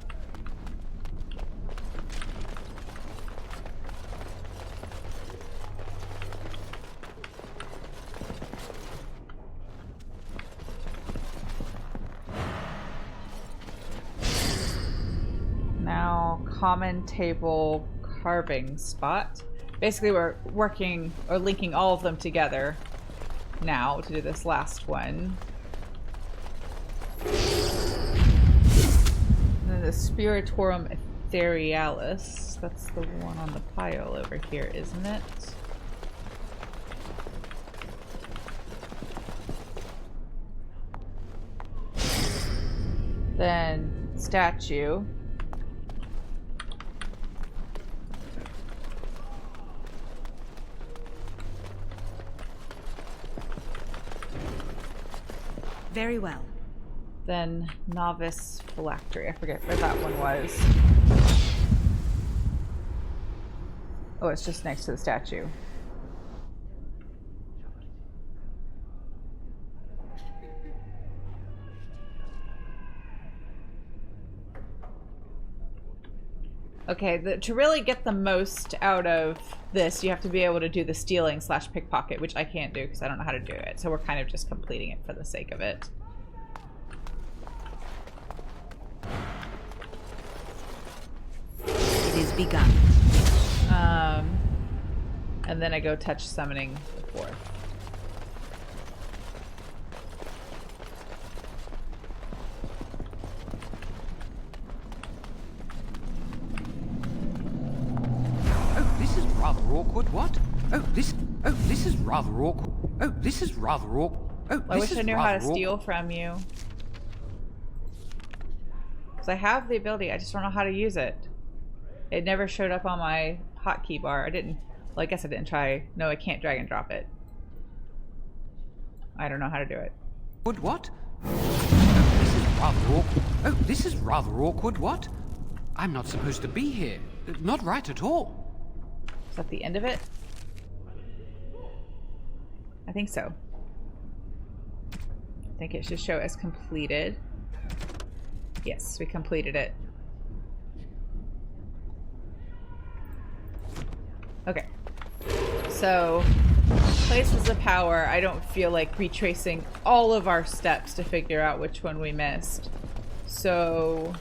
Speaker 1: Now common table carving spot. Basically we're working or linking all of them together now to do this last one. And then the Spiritorum Etherealis. That's the one on the pile over here, isn't it? Then statue.
Speaker 14: Very well.
Speaker 1: Then novice phylactery. I forget where that one was. Oh, it's just next to the statue. Okay, to really get the most out of this, you have to be able to do the stealing / pickpocket, which I can't do because I don't know how to do it. So we're kind of just completing it for the sake of it.
Speaker 14: It is begun.
Speaker 1: And then I go touch summoning the fourth.
Speaker 13: Rather awkward, what? Oh, this is rather awkward. Oh, this is rather awkward. Oh,
Speaker 1: I wish I knew how to steal from you. Because I have the ability, I just don't know how to use it. It never showed up on my hotkey bar. I didn't, well, I guess I didn't try. No, I can't drag and drop it. I don't know how to do it.
Speaker 13: What? Oh, this is rather awkward. Oh, this is rather awkward, what? I'm not supposed to be here. Not right at all.
Speaker 1: Is that the end of it? I think so. I think it should show as completed. Yes, we completed it. Okay. So, places of power, I don't feel like retracing all of our steps to figure out which one we missed. So,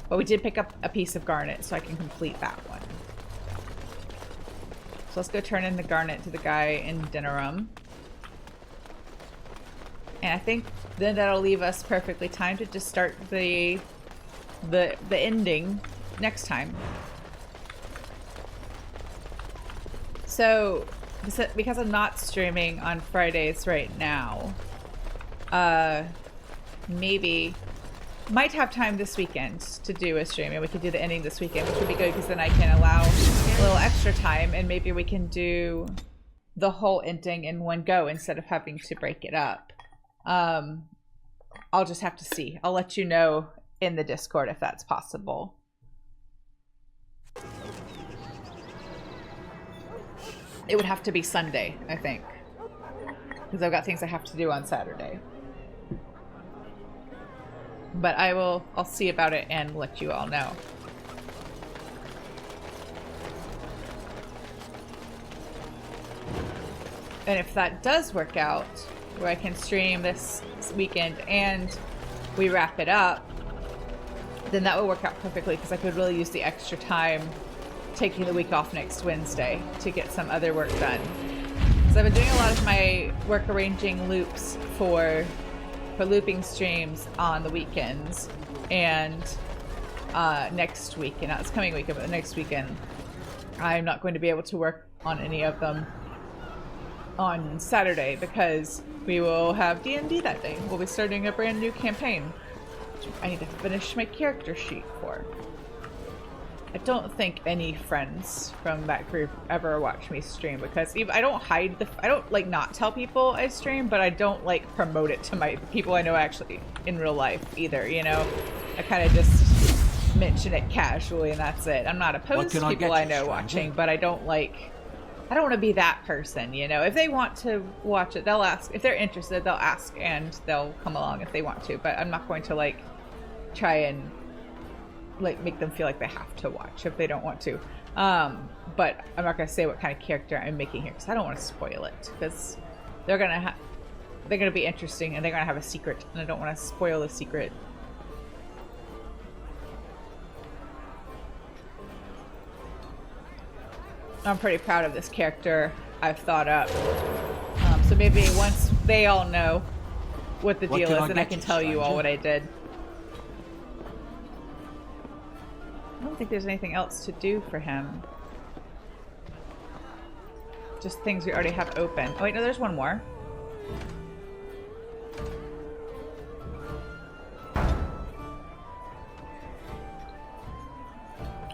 Speaker 1: but we did pick up a piece of garnet, so I can complete that one. So let's go turn in the garnet to the guy in Denerim. And I think then that'll leave us perfectly timed to just start the ending next time. So, because I'm not streaming on Fridays right now, maybe might have time this weekend to do a stream, and we could do the ending this weekend, which would be good because then I can allow a little extra time, and maybe we can do the whole ending in one go instead of having to break it up. I'll just have to see. I'll let you know in the Discord if that's possible. It would have to be Sunday, I think. Because I've got things I have to do on Saturday. But I'll see about it and let you all know. And if that does work out, where I can stream this weekend and we wrap it up, then that will work out perfectly because I could really use the extra time taking the week off next Wednesday to get some other work done. So I've been doing a lot of my work arranging loops for looping streams on the weekends, and next weekend, not this coming weekend, but the next weekend, I'm not going to be able to work on any of them on Saturday because we will have D&D that day. We'll be starting a brand new campaign, which I need to finish my character sheet for. I don't think any friends from that group ever watch me stream because I don't hide I don't like not tell people I stream, but I don't like promote it to my people I know actually in real life either, you know? I kind of just mention it casually and that's it. I'm not opposed to people I know watching, but I don't want to be that person, you know? If they want to watch it, they'll ask. If they're interested, they'll ask and they'll come along if they want to, but I'm not going to like try and like make them feel like they have to watch if they don't want to. But I'm not going to say what kind of character I'm making here because I don't want to spoil it because they're going to be interesting and they're going to have a secret and I don't want to spoil the secret. I'm pretty proud of this character I've thought up. So maybe once they all know what the deal is, then I can tell you all what I did. I don't think there's anything else to do for him. Just things we already have open. Oh wait, no, there's one more.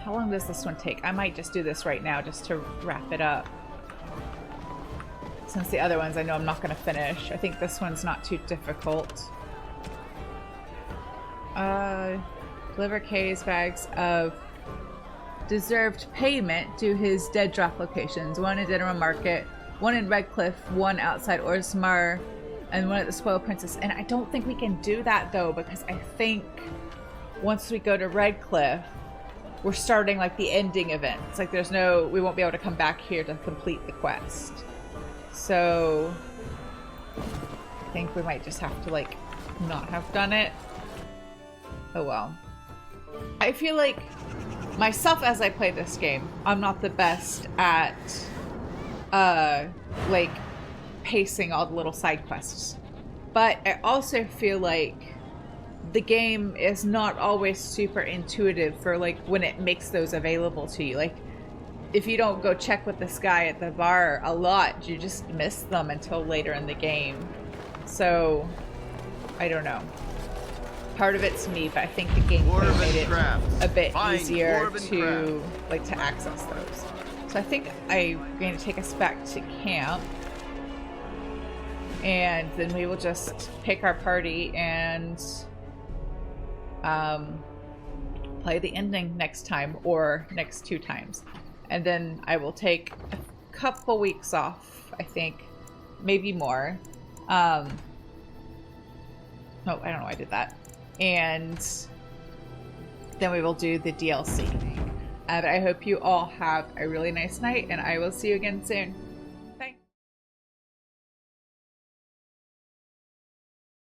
Speaker 1: How long does this one take? I might just do this right now just to wrap it up. Since the other ones I know I'm not going to finish. I think this one's not too difficult. Deliver Kay's bags of deserved payment to his dead drop locations. One in Denham Market, one in Redcliffe, one outside Orzammar, and one at the Spoil Princess. And I don't think we can do that though, because I think once we go to Redcliffe, we're starting like the ending event. It's like we won't be able to come back here to complete the quest. So I think we might just have to like not have done it. Oh well. I feel like myself as I play this game, I'm not the best at like pacing all the little side quests. But I also feel like the game is not always super intuitive for like when it makes those available to you. Like if you don't go check with this guy at the bar a lot, you just miss them until later in the game. So I don't know. Part of it's me, but I think the game could have made it a bit easier to access those. So I think I'm going to take us back to camp, and then we will just pick our party and play the ending next time or next 2 times, and then I will take a couple weeks off. I think maybe more. Oh, I don't know why I did that. And then we will do the DLC. But I hope you all have a really nice night, and I will see you again soon.